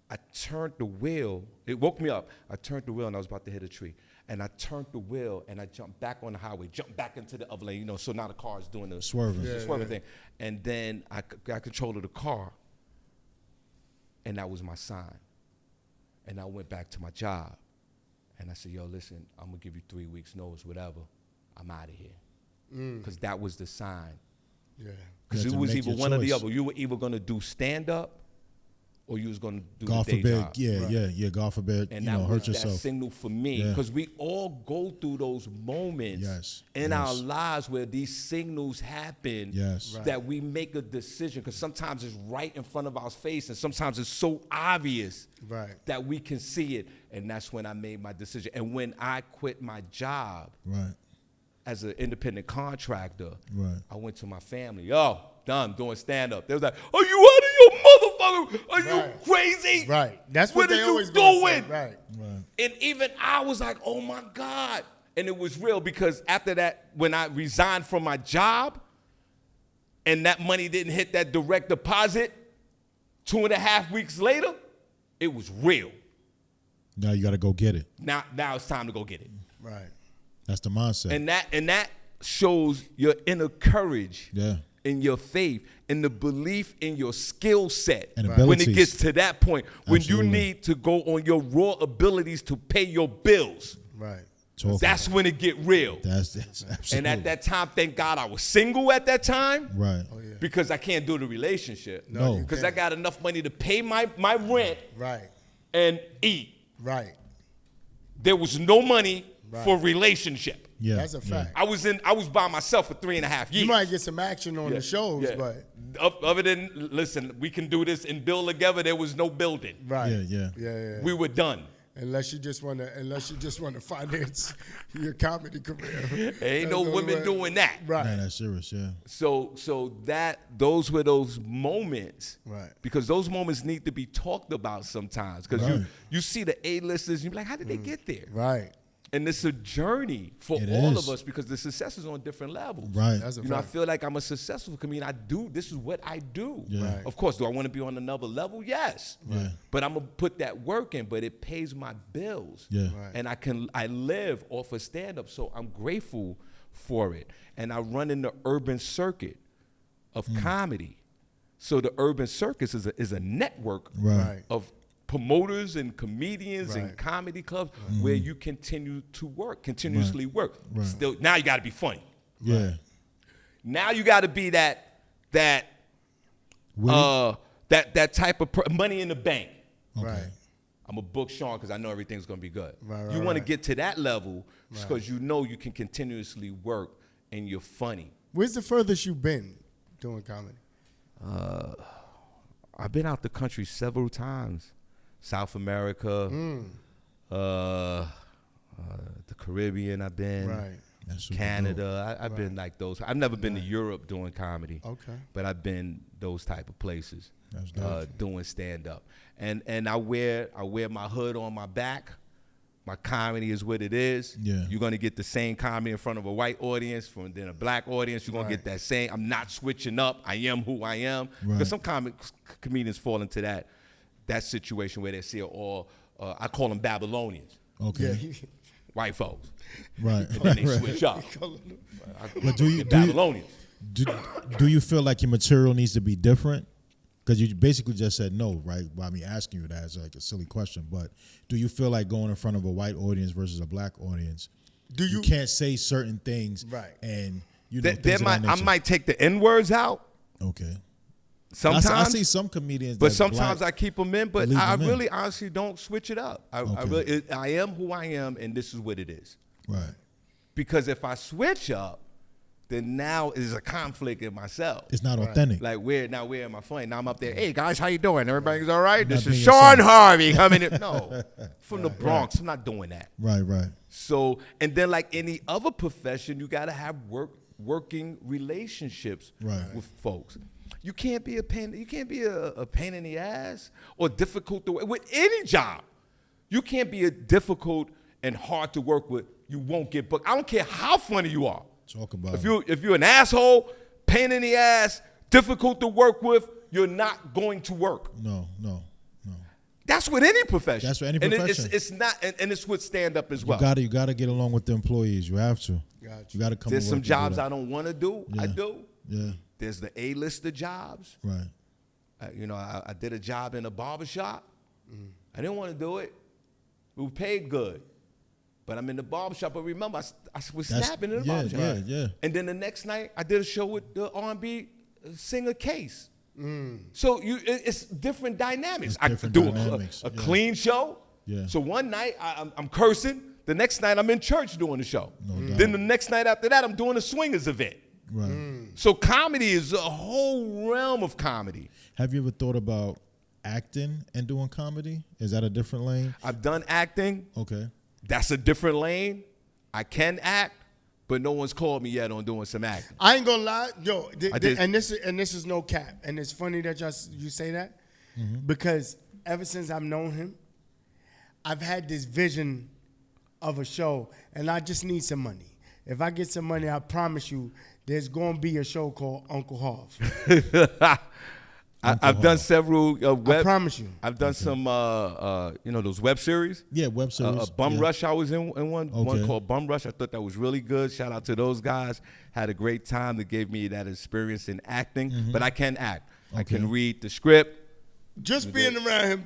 Speaker 4: I turned the wheel. It woke me up. I turned the wheel, and I was about to hit a tree. And I turned the wheel, and I jumped back on the highway, jumped back into the other lane, so now the car is doing the
Speaker 3: Swerving.
Speaker 4: swerving thing. And then I got control of the car, and that was my sign. And I went back to my job, and I said, yo, listen, I'm going to give you 3 weeks notice, whatever. I'm out of here. Because that was the sign.
Speaker 2: Yeah.
Speaker 4: Because
Speaker 3: You
Speaker 4: it
Speaker 3: had to
Speaker 4: was
Speaker 3: make
Speaker 4: either
Speaker 3: your
Speaker 4: one or the
Speaker 3: choice.
Speaker 4: other. You were either going to do stand-up, or you was going to do
Speaker 3: God
Speaker 4: the day
Speaker 3: forbid.
Speaker 4: job.
Speaker 3: Yeah. God forbid.
Speaker 4: And that was
Speaker 3: hurt
Speaker 4: that
Speaker 3: yourself.
Speaker 4: signal for me,
Speaker 3: Yeah.
Speaker 4: because we all go through those moments
Speaker 3: Yes,
Speaker 4: in
Speaker 3: yes.
Speaker 4: our lives where these signals happen
Speaker 3: Yes. Right.
Speaker 4: that we make a decision, because sometimes it's right in front of our face, and sometimes it's so obvious that we can see it. And that's when I made my decision. And when I quit my job
Speaker 3: Right.
Speaker 4: as an independent contractor,
Speaker 3: Right.
Speaker 4: I went to my family. Yo, done doing stand-up. They was like, are you out of your motherfucker? Are you crazy?
Speaker 2: Right. That's what they always
Speaker 4: doing?
Speaker 2: gonna say. Right.
Speaker 4: And even I was like, oh my God. And it was real, because after that, when I resigned from my job, and that money didn't hit that direct deposit 2.5 weeks later, it was real.
Speaker 3: Now you got to go get it.
Speaker 4: Now it's time to go get it.
Speaker 2: Right.
Speaker 3: That's the mindset.
Speaker 4: And that shows your inner courage.
Speaker 3: Yeah.
Speaker 4: In your faith, in the belief in your skill set.
Speaker 3: And
Speaker 4: when
Speaker 3: abilities.
Speaker 4: it gets to that point, when
Speaker 3: Absolutely.
Speaker 4: you need to go on your raw abilities to pay your bills.
Speaker 2: Right.
Speaker 4: That's when it get real.
Speaker 3: That's absolutely.
Speaker 4: And at that time, thank God I was single at that time.
Speaker 3: Right.
Speaker 2: Oh, yeah.
Speaker 4: Because I can't do the relationship.
Speaker 3: No.
Speaker 4: Because I got enough money to pay my rent
Speaker 2: Right.
Speaker 4: and eat.
Speaker 2: Right.
Speaker 4: There was no money
Speaker 2: Right.
Speaker 4: for relationship.
Speaker 3: Yeah.
Speaker 2: That's a fact.
Speaker 4: I was by myself for 3.5 years.
Speaker 2: You might get some action on the shows, but
Speaker 4: other than listen, we can do this and build together. There was no building.
Speaker 2: right.
Speaker 3: Yeah.
Speaker 4: We were done.
Speaker 2: Unless you just want to finance your comedy career.
Speaker 4: Ain't no women doing that.
Speaker 2: Right.
Speaker 3: Man, that's serious. Yeah.
Speaker 4: So those were those moments.
Speaker 2: Right.
Speaker 4: Because those moments need to be talked about sometimes. Because
Speaker 3: Right.
Speaker 4: you see the A-listers, you're like, how did they get there?
Speaker 2: Right.
Speaker 4: And it's a journey for
Speaker 3: It
Speaker 4: all
Speaker 3: is.
Speaker 4: of us because the success is on different levels.
Speaker 3: Right.
Speaker 2: That's a
Speaker 4: You know, I
Speaker 2: fact.
Speaker 4: feel like I'm a successful comedian. this is what I do.
Speaker 3: Yeah.
Speaker 2: Right.
Speaker 4: Of course, do I want to be on another level? Yes.
Speaker 3: Yeah.
Speaker 4: But I'm gonna put that work in, but it pays my bills.
Speaker 3: Yeah.
Speaker 2: Right.
Speaker 4: And I live off of stand-up, so I'm grateful for it. And I run in the urban circuit of comedy. So the urban circus is a network
Speaker 3: Right.
Speaker 4: of promoters and comedians and
Speaker 2: Right.
Speaker 4: comedy clubs where you continuously work.
Speaker 3: Right.
Speaker 4: Still, now you got to be funny.
Speaker 3: Yeah.
Speaker 4: Now you got to be that type of money in the bank.
Speaker 2: Right.
Speaker 4: I'm a book Shawn because I know everything's gonna be good.
Speaker 2: Right,
Speaker 4: you
Speaker 2: right,
Speaker 4: want to
Speaker 2: right.
Speaker 4: get to that level because you know you can continuously work and you're funny.
Speaker 2: Where's the furthest you've been doing comedy?
Speaker 4: I've been out the country several times. South America, the Caribbean I've been,
Speaker 2: Right.
Speaker 3: That's super
Speaker 4: Canada. I've been like those. I've never been to Europe doing comedy.
Speaker 2: Okay.
Speaker 4: But I've been those type of places
Speaker 3: That's dope.
Speaker 4: doing stand-up. And I wear my hood on my back. My comedy is what it is.
Speaker 3: Yeah.
Speaker 4: You're going to get the same comedy in front of a white audience, then a black audience. You're going to get that same. I'm not switching up. I am who I am.
Speaker 3: Right.
Speaker 4: Because some comedians fall into that situation where they see all, I call them Babylonians,
Speaker 3: Okay.
Speaker 4: white folks.
Speaker 3: Right.
Speaker 4: And then they switch up.
Speaker 3: But do you
Speaker 4: Babylonians.
Speaker 3: do you feel like your material needs to be different? Because you basically just said no, right? Well, I mean, asking you that is like a silly question, but do you feel like going in front of a white audience versus a black audience, you can't say certain things,
Speaker 2: Right.
Speaker 3: And you know, things of that
Speaker 4: I
Speaker 3: nature?
Speaker 4: might take the N-words out.
Speaker 3: Okay.
Speaker 4: Sometimes
Speaker 3: I see some comedians,
Speaker 4: but
Speaker 3: that's
Speaker 4: sometimes
Speaker 3: black,
Speaker 4: I keep them in. But
Speaker 3: leave
Speaker 4: I
Speaker 3: them in.
Speaker 4: really, honestly, don't switch it up. I am who I am, and this is what it is.
Speaker 3: right.
Speaker 4: Because if I switch up, then now is a conflict in myself.
Speaker 3: It's not authentic.
Speaker 4: Like where am I funny? Now I'm up there. Hey guys, how you doing? Everybody's all right. This
Speaker 3: Not
Speaker 4: is
Speaker 3: being
Speaker 4: Shawn
Speaker 3: yourself.
Speaker 4: Harvey coming in. No, from the Bronx. I'm not doing that.
Speaker 3: Right.
Speaker 4: So, and then like any other profession, you got to have working relationships
Speaker 3: Right.
Speaker 4: with folks. You can't be a pain. You can't be a pain in the ass or difficult to work with any job. You can't be a difficult and hard to work with. You won't get booked. I don't care how funny you are.
Speaker 3: Talk about
Speaker 4: If you're an asshole, pain in the ass, difficult to work with, you're not going to work.
Speaker 3: No.
Speaker 4: That's with any profession.
Speaker 3: That's with any
Speaker 4: And
Speaker 3: profession.
Speaker 4: it's not, and it's with stand up as well.
Speaker 3: You gotta get along with the employees. You have to.
Speaker 2: Gotcha.
Speaker 3: You gotta come.
Speaker 4: There's
Speaker 3: to
Speaker 4: some
Speaker 3: work and do
Speaker 4: jobs
Speaker 3: that.
Speaker 4: I don't want to do. I
Speaker 3: Yeah.
Speaker 4: do.
Speaker 3: Yeah.
Speaker 4: There's the A-lister jobs.
Speaker 3: Right.
Speaker 4: I did a job in a barbershop. I didn't want to do it. We were paid good. But I'm in the barbershop. But remember, I was snapping in the barbershop.
Speaker 3: Yeah.
Speaker 4: And then the next night, I did a show with the R&B singer Case. So it's different dynamics.
Speaker 3: It's different
Speaker 4: I do
Speaker 3: dynamics,
Speaker 4: a
Speaker 3: yeah.
Speaker 4: clean show.
Speaker 3: Yeah.
Speaker 4: So one night, I'm cursing. The next night, I'm in church doing the show.
Speaker 3: No doubt.
Speaker 4: Then the next night after that, I'm doing a swingers event.
Speaker 3: Right.
Speaker 4: So comedy is a whole realm of comedy.
Speaker 3: Have you ever thought about acting and doing comedy? Is that a different lane?
Speaker 4: I've done acting.
Speaker 3: Okay.
Speaker 4: That's a different lane. I can act, but no one's called me yet on doing some acting.
Speaker 2: I ain't gonna lie, yo.
Speaker 4: I did.
Speaker 2: And this is no cap. And it's funny that you say that because ever since I've known him, I've had this vision of a show, and I just need some money. if I get some money, I promise you, there's gonna be a show called Uncle Harv.
Speaker 4: I've done several web.
Speaker 2: I promise you.
Speaker 4: I've done some, those web series.
Speaker 3: Yeah, web series.
Speaker 4: Bum Rush, I was in one.
Speaker 3: Okay.
Speaker 4: One called Bum Rush. I thought that was really good. Shout out to those guys. Had a great time. They gave me that experience in acting. But I can act. I can read the script.
Speaker 2: Just being around him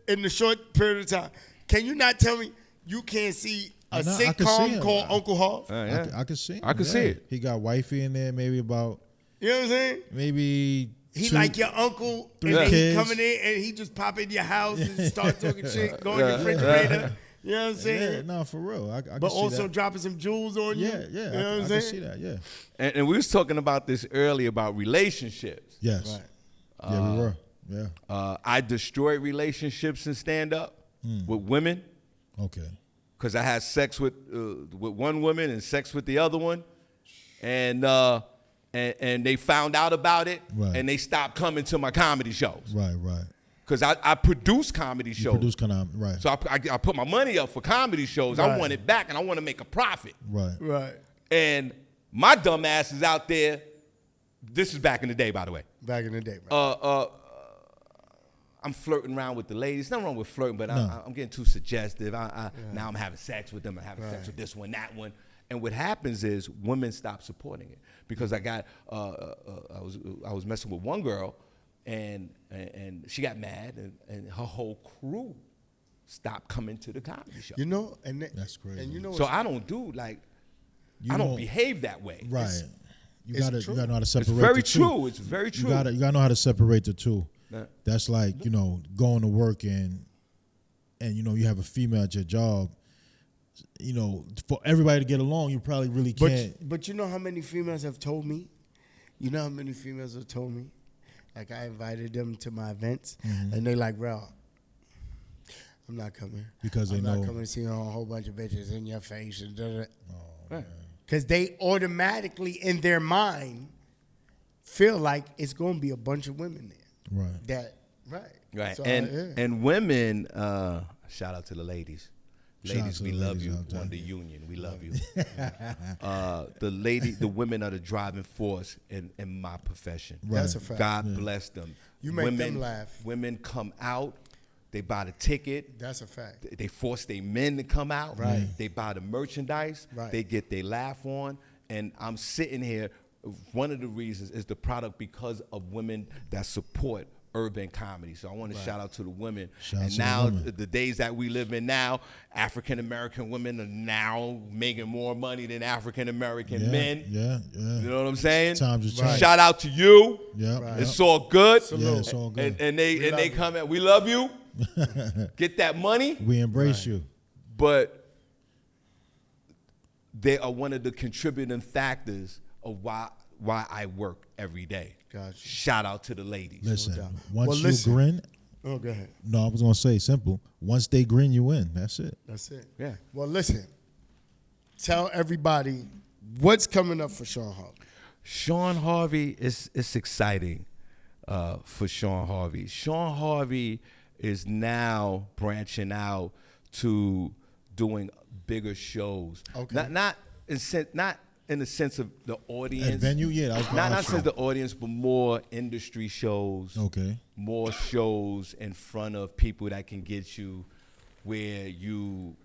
Speaker 2: in the short period of time, can you not tell me you can't see a sitcom called Uncle Harv?
Speaker 4: Yeah.
Speaker 3: I can see him.
Speaker 4: I can see it.
Speaker 3: He got wifey in there, maybe about.
Speaker 2: You know what I'm saying?
Speaker 3: Maybe.
Speaker 2: He like your uncle, and then he coming in and he just pop in your house and start talking shit, go in the refrigerator. You know what I'm saying?
Speaker 3: Yeah, no, for real. I
Speaker 2: but
Speaker 3: see
Speaker 2: also
Speaker 3: that.
Speaker 2: dropping some jewels on you.
Speaker 3: Yeah.
Speaker 2: You know what I'm
Speaker 3: I
Speaker 2: saying?
Speaker 3: can see that. Yeah.
Speaker 4: And we was talking about this earlier about relationships.
Speaker 3: Yes.
Speaker 2: Right.
Speaker 3: Yeah, we were. Yeah.
Speaker 4: I destroyed relationships in stand up with women.
Speaker 3: Okay.
Speaker 4: Because I had sex with one woman and sex with the other one, and they found out about it, and they stopped coming to my comedy shows.
Speaker 3: Right.
Speaker 4: Because I produce comedy shows.
Speaker 3: Right.
Speaker 4: So I put my money up for comedy shows.
Speaker 2: Right.
Speaker 4: I want it back, and I want to make a profit.
Speaker 2: Right.
Speaker 4: And my dumb ass is out there. This is back in the day, by the way.
Speaker 2: Back in the day, right.
Speaker 4: I'm flirting around with the ladies. Nothing wrong with flirting, but I'm getting too suggestive. Now I'm having sex with them. I'm having sex with this one, that one. And what happens is women stop supporting it because I got I was messing with one girl, and she got mad, and her whole crew stopped coming to the comedy show.
Speaker 2: You know,
Speaker 3: that's crazy.
Speaker 2: And you know,
Speaker 4: so I don't do I don't behave that way.
Speaker 3: Right. You gotta know how to separate.
Speaker 4: It's very
Speaker 3: the two.
Speaker 4: true. It's very true.
Speaker 3: You gotta know how to separate the two.
Speaker 4: Yeah.
Speaker 3: That's like, going to work and you have a female at your job. For everybody to get along, you probably really can't.
Speaker 2: But you know how many females have told me? You know how many females have told me? Like, I invited them to my events, and they like, Rel, I'm not coming.
Speaker 3: Because
Speaker 2: I'm
Speaker 3: know.
Speaker 2: not coming to see a whole bunch of bitches in your face. And
Speaker 3: Oh,
Speaker 2: because they automatically, in their mind, feel like it's going to be a bunch of women there.
Speaker 3: Right.
Speaker 4: Right.
Speaker 2: So,
Speaker 4: and women, shout out to the ladies. Ladies, we love you. On the union, we love you. The women are the driving force in my profession.
Speaker 2: Right. That's a fact.
Speaker 4: God bless them.
Speaker 2: You make them laugh.
Speaker 4: Women come out. They buy the ticket.
Speaker 2: That's a fact.
Speaker 4: They force their men to come out.
Speaker 2: Right.
Speaker 4: They buy the merchandise.
Speaker 2: Right.
Speaker 4: They get their laugh on. And I'm sitting here. One of the reasons is the product because of women that support urban comedy. So I want to shout out to the women. And now the days that we live in now, African American women are now making more money than African American men.
Speaker 3: Yeah.
Speaker 4: You know what I'm saying?
Speaker 3: Times have changed.
Speaker 4: Shout out to you.
Speaker 3: Yeah. Right.
Speaker 4: It's all good.
Speaker 3: Yeah, it's all good.
Speaker 4: And they come at, we love you. Get that money.
Speaker 3: We embrace you.
Speaker 4: But they are one of the contributing factors of why I work every day.
Speaker 2: Gotcha.
Speaker 4: Shout out to the ladies.
Speaker 3: Listen, once you grin.
Speaker 2: Oh, go ahead.
Speaker 3: No, I was gonna say simple. Once they grin, you win. That's it.
Speaker 2: That's it.
Speaker 4: Yeah.
Speaker 2: Well, listen. Tell everybody what's coming up for Shawn Harvey.
Speaker 4: Shawn Harvey it's exciting for Shawn Harvey. Shawn Harvey is now branching out to doing bigger shows.
Speaker 2: Okay.
Speaker 4: Not in the sense of the audience.
Speaker 3: At venue, yeah. That was
Speaker 4: Not in the sense of the audience, but more industry shows.
Speaker 3: Okay.
Speaker 4: More shows in front of people that can get you where you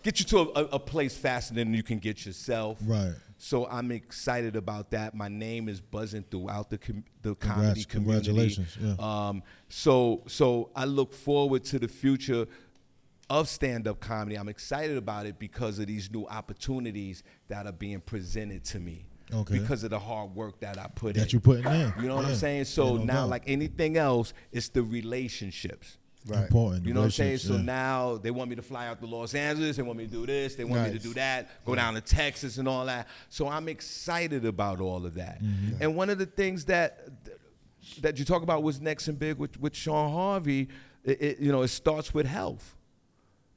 Speaker 4: get you to a place faster than you can get yourself.
Speaker 3: Right.
Speaker 4: So I'm excited about that. My name is buzzing throughout the comedy community.
Speaker 3: Congratulations. Yeah.
Speaker 4: So I look forward to the future of stand-up comedy. I'm excited about it because of these new opportunities that are being presented to me.
Speaker 3: Okay.
Speaker 4: Because of the hard work that I put in.
Speaker 3: That you putting in.
Speaker 4: You know what I'm saying? So
Speaker 3: no
Speaker 4: now,
Speaker 3: doubt.
Speaker 4: like anything else, it's the relationships.
Speaker 2: Right.
Speaker 3: Important.
Speaker 4: You know what I'm saying? So
Speaker 3: Yeah.
Speaker 4: now they want me to fly out to Los Angeles. They want me to do this. They want me to do that. Go down to Texas and all that. So I'm excited about all of that.
Speaker 3: Mm-hmm.
Speaker 4: And one of the things that you talk about was next and big with Shawn Harvey. It starts with health.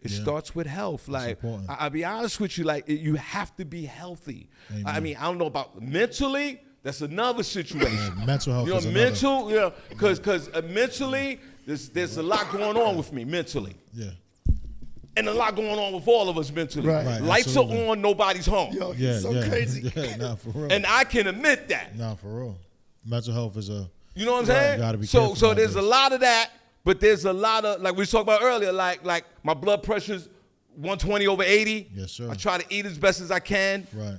Speaker 4: It starts with health. Like,
Speaker 3: important.
Speaker 4: I'll be honest with you, like, you have to be healthy.
Speaker 3: Amen.
Speaker 4: I mean, I don't know about mentally. That's another situation.
Speaker 3: Mental health is another.
Speaker 4: Mental, because mentally, there's a lot going on with me mentally.
Speaker 3: Yeah.
Speaker 4: and a lot going on with all of us mentally.
Speaker 2: Right,
Speaker 4: Lights
Speaker 3: absolutely.
Speaker 4: are on, nobody's home.
Speaker 2: Yo,
Speaker 3: Yeah,
Speaker 2: so
Speaker 3: yeah,
Speaker 2: crazy.
Speaker 3: yeah, nah, for real.
Speaker 4: And I can admit that.
Speaker 3: Nah, for real. Mental health is a.
Speaker 4: You know what I'm saying?
Speaker 3: You gotta be
Speaker 4: so
Speaker 3: careful
Speaker 4: so there's a
Speaker 3: nowadays.
Speaker 4: lot of that, but there's a lot of, like we talked about earlier, like my blood pressure's 120/80.
Speaker 3: Yes, sir.
Speaker 4: I try to eat as best as I can.
Speaker 3: Right.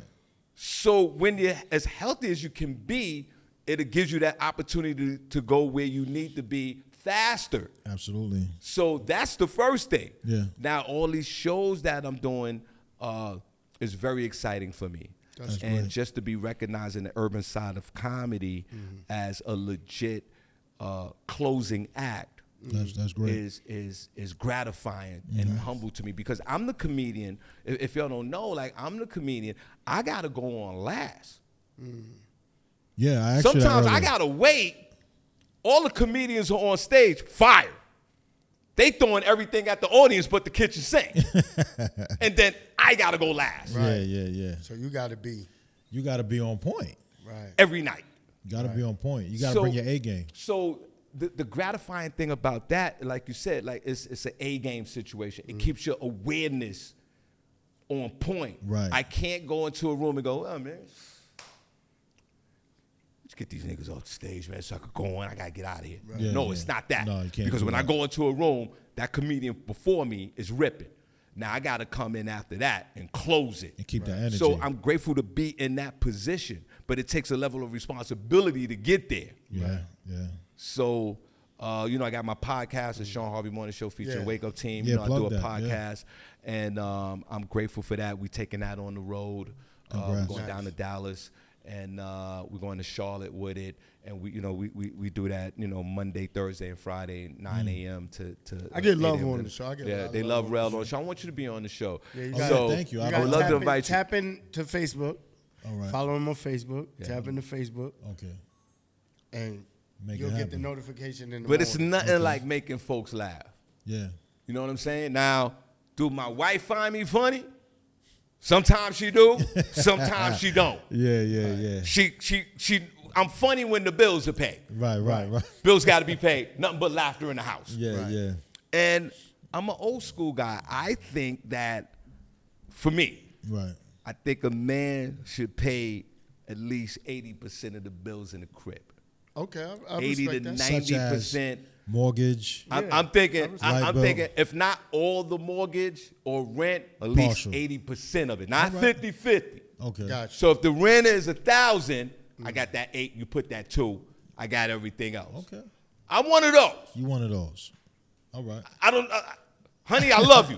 Speaker 4: So when you're as healthy as you can be, it gives you that opportunity to go where you need to be faster.
Speaker 3: Absolutely.
Speaker 4: So that's the first thing.
Speaker 3: Yeah.
Speaker 4: Now all these shows that I'm doing is very exciting for me.
Speaker 3: That's
Speaker 4: and
Speaker 3: great.
Speaker 4: just to be recognized in the urban side of comedy as a legit closing act
Speaker 3: That's great.
Speaker 4: is gratifying and humble to me, because I'm the comedian. If y'all don't know, like, I'm the comedian. I gotta go on last.
Speaker 3: Yeah, I actually.
Speaker 4: Sometimes I gotta wait. All the comedians are on stage, fire. They throwing everything at the audience but the kitchen sink. And then I gotta go last.
Speaker 3: Yeah.
Speaker 2: So you got to be
Speaker 3: You got to be on point.
Speaker 2: right.
Speaker 4: Every night.
Speaker 3: You got to be on point. You got to
Speaker 4: So-
Speaker 3: bring your A game.
Speaker 4: So the gratifying thing about that, like you said, like it's an A game situation. It keeps your awareness on point.
Speaker 3: Right.
Speaker 4: I can't go into a room and go, oh man, let's get these niggas off the stage, man, so I could go on. I gotta get out of here.
Speaker 3: Yeah,
Speaker 4: No,
Speaker 3: yeah.
Speaker 4: it's not that.
Speaker 3: No, you can't
Speaker 4: Because
Speaker 3: do
Speaker 4: when I
Speaker 3: that.
Speaker 4: go into a room, that comedian before me is ripping. Now I gotta come in after that and close it.
Speaker 3: And keep that energy.
Speaker 4: So I'm grateful to be in that position, but it takes a level of responsibility to get there.
Speaker 3: Yeah.
Speaker 4: So, I got my podcast, the Shawn Harvey Morning Show featuring
Speaker 2: Yeah.
Speaker 4: Wake Up Team.
Speaker 3: Yeah,
Speaker 4: I do
Speaker 3: plug
Speaker 4: a
Speaker 3: that,
Speaker 4: podcast, and I'm grateful for that. We're taking that on the road. We're
Speaker 3: Congrats.
Speaker 4: going down to Dallas, and we're going to Charlotte with it. And we do that, Monday, Thursday, and Friday, 9 a.m. to
Speaker 2: I get
Speaker 4: 8
Speaker 2: love
Speaker 4: a.m.
Speaker 2: on the show. I get a
Speaker 4: yeah,
Speaker 2: lot of
Speaker 4: they
Speaker 2: love
Speaker 4: love
Speaker 2: on
Speaker 4: Rel
Speaker 2: the
Speaker 4: on the show. I want you to be on the show.
Speaker 2: Yeah, you
Speaker 3: Okay,
Speaker 2: gotta-
Speaker 3: thank you.
Speaker 2: You
Speaker 3: I
Speaker 2: gotta
Speaker 3: would
Speaker 4: love
Speaker 2: tap
Speaker 4: to
Speaker 2: in-
Speaker 4: invite you.
Speaker 2: Tap into Facebook.
Speaker 3: All right.
Speaker 2: Follow him on Facebook. Tap into Facebook,
Speaker 3: Okay.
Speaker 2: and
Speaker 3: Make
Speaker 2: you'll
Speaker 3: it
Speaker 2: get the
Speaker 3: happen.
Speaker 2: notification in the
Speaker 4: But it's
Speaker 2: morning.
Speaker 4: nothing like making folks laugh.
Speaker 3: Yeah.
Speaker 4: You know what I'm saying? Now, do my wife find me funny? Sometimes she do. Sometimes she don't.
Speaker 3: Yeah.
Speaker 4: She. I'm funny when the bills are paid.
Speaker 3: Right.
Speaker 4: Bills got to be paid. Nothing but laughter in the house.
Speaker 3: Yeah.
Speaker 4: And I'm an old school guy. I think that, for me,
Speaker 3: Right.
Speaker 4: I think a man should pay at least 80% of the bills in the crib.
Speaker 2: Okay, I
Speaker 4: 80 to
Speaker 2: respect that.
Speaker 4: 90%.
Speaker 3: Mortgage.
Speaker 4: I'm thinking,
Speaker 3: Light
Speaker 4: I'm
Speaker 3: bill.
Speaker 4: thinking, if not all the mortgage or rent, at least
Speaker 3: Partial.
Speaker 4: 80% of it, not
Speaker 3: All right.
Speaker 4: 50-50.
Speaker 3: Okay.
Speaker 2: Gotcha.
Speaker 4: So if the rent is 1,000, I got that 8. You put that 2. I got everything else.
Speaker 3: Okay.
Speaker 4: I'm one of those.
Speaker 3: You one of those. All right.
Speaker 4: I don't. Honey, I love you.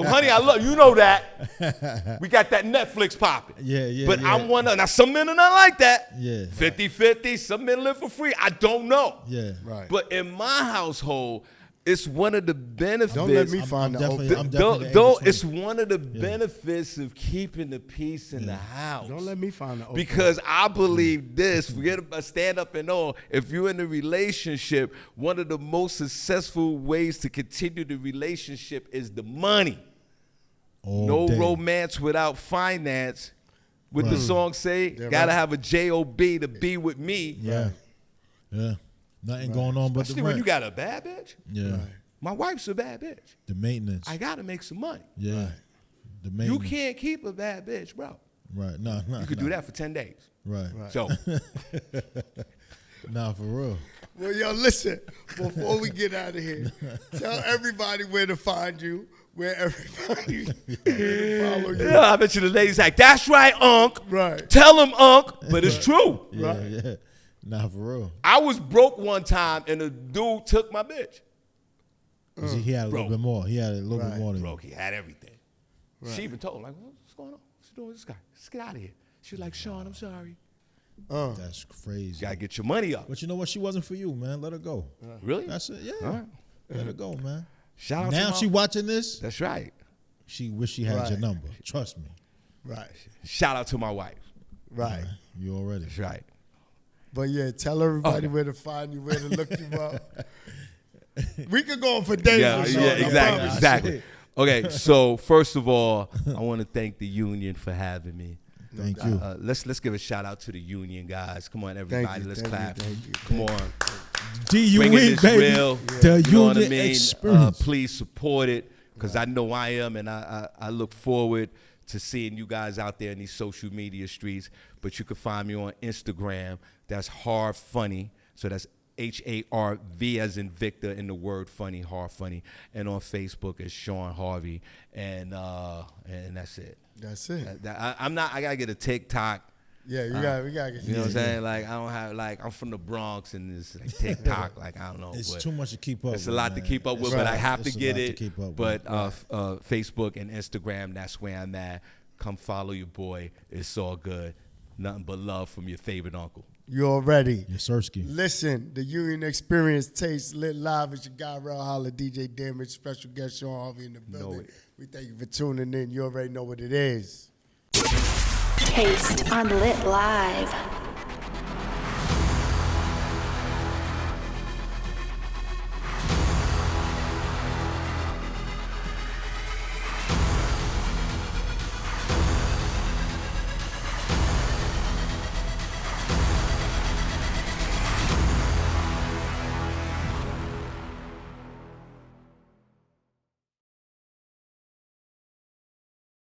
Speaker 4: Honey, I love you. You know that. We got that Netflix popping.
Speaker 3: Yeah.
Speaker 4: But I'm one of. Now some men are not like that.
Speaker 3: Yeah.
Speaker 4: 50-50. Some men live for free. I don't know.
Speaker 3: Yeah.
Speaker 2: Right.
Speaker 4: But in my household, it's one of the benefits.
Speaker 2: Don't let me find the
Speaker 3: definitely-
Speaker 2: open.
Speaker 3: I'm
Speaker 4: Don't,
Speaker 3: definitely
Speaker 4: don't,
Speaker 3: 80/20.
Speaker 4: it's one of the benefits of keeping the peace in the house.
Speaker 2: Don't let me find the open.
Speaker 4: Because I believe this, forget about stand up and all. If you're in a relationship, one of the most successful ways to continue the relationship is the money.
Speaker 3: All
Speaker 4: No
Speaker 3: day.
Speaker 4: romance without finance. What the
Speaker 3: Right.
Speaker 4: song say?
Speaker 2: Yeah,
Speaker 4: Gotta
Speaker 2: right.
Speaker 4: have a J-O-B to be with me.
Speaker 3: Yeah. Nothing going on but
Speaker 4: Especially
Speaker 3: the
Speaker 4: when
Speaker 3: rent.
Speaker 4: you got a bad bitch.
Speaker 3: Yeah.
Speaker 4: My wife's a bad bitch.
Speaker 3: The maintenance.
Speaker 4: I gotta make some money.
Speaker 3: Yeah. The
Speaker 4: You
Speaker 3: maintenance.
Speaker 4: can't keep a bad bitch, bro.
Speaker 3: Right. No.
Speaker 4: You could do that for 10 days.
Speaker 3: Right.
Speaker 4: So,
Speaker 3: Nah, for real.
Speaker 2: Well, yo, listen. Before we get out of here, tell everybody where to find you. Where everybody can follow you.
Speaker 4: yeah, I bet you the ladies like, that's right, Unc.
Speaker 2: Right.
Speaker 4: Tell him, Unc. But it's true.
Speaker 3: Yeah. Nah, for real.
Speaker 4: I was broke one time and a dude took my bitch.
Speaker 3: 'Cause he had a little
Speaker 4: Broke.
Speaker 3: bit more. He had a little
Speaker 2: Right.
Speaker 3: bit more than
Speaker 4: Broke, he had everything. She even told him, like, what's going on? What's he doing with this guy? Let's get out of here. She was like, Shawn, I'm sorry.
Speaker 3: That's crazy.
Speaker 4: You gotta get your money up.
Speaker 3: But you know what? She wasn't for you, man. Let her go.
Speaker 4: Really?
Speaker 3: That's it. Yeah.
Speaker 4: All right.
Speaker 3: Let her go, man.
Speaker 4: Shout out
Speaker 3: Now
Speaker 4: to
Speaker 3: she
Speaker 4: my,
Speaker 3: watching this.
Speaker 4: That's right.
Speaker 3: She wish she had
Speaker 2: Right.
Speaker 3: your number. Trust me.
Speaker 2: Right.
Speaker 4: Shout out to my wife.
Speaker 2: Right.
Speaker 3: You already.
Speaker 4: That's right.
Speaker 2: But yeah, tell everybody where to find you, where to look you up. We could go on for days. with Shawn, I promise.
Speaker 4: Exactly. Okay, so first of all, I want to thank the union for having me.
Speaker 3: Thank you.
Speaker 4: Let's give a shout out to the union guys. Come on, everybody, let's clap.
Speaker 2: thank you.
Speaker 4: Come on,
Speaker 3: D-U-N,
Speaker 4: bringing this
Speaker 3: baby.
Speaker 4: real.
Speaker 3: The
Speaker 4: You know what I
Speaker 3: union
Speaker 4: mean?
Speaker 3: experience.
Speaker 4: Please support it. because I know I am, and I look forward to seeing you guys out there in these social media streets. But you can find me on Instagram. That's Harv Funny. So that's HARV as in Victor in the word funny, Harv Funny. And on Facebook is Shawn Harvey. And that's it.
Speaker 2: That's it.
Speaker 4: I gotta get a TikTok.
Speaker 2: Yeah, we gotta get.
Speaker 4: You know what I'm saying? Like I don't have I'm from the Bronx and it's like TikTok. Like I don't know.
Speaker 3: It's too much to keep up.
Speaker 4: It's a lot to keep up with, but I have to get it. But Facebook and Instagram, that's where I'm at. Come follow your boy. It's all good. Nothing but love from your favorite uncle.
Speaker 2: You already.
Speaker 3: Yersky.
Speaker 2: Listen, the Union Experience Taste lit live. It's your guy Rel Holla DJ Damage. Special guest Shawn Harvey in the building. We thank you for tuning in. You already know what it is.
Speaker 5: Taste on Lit Live.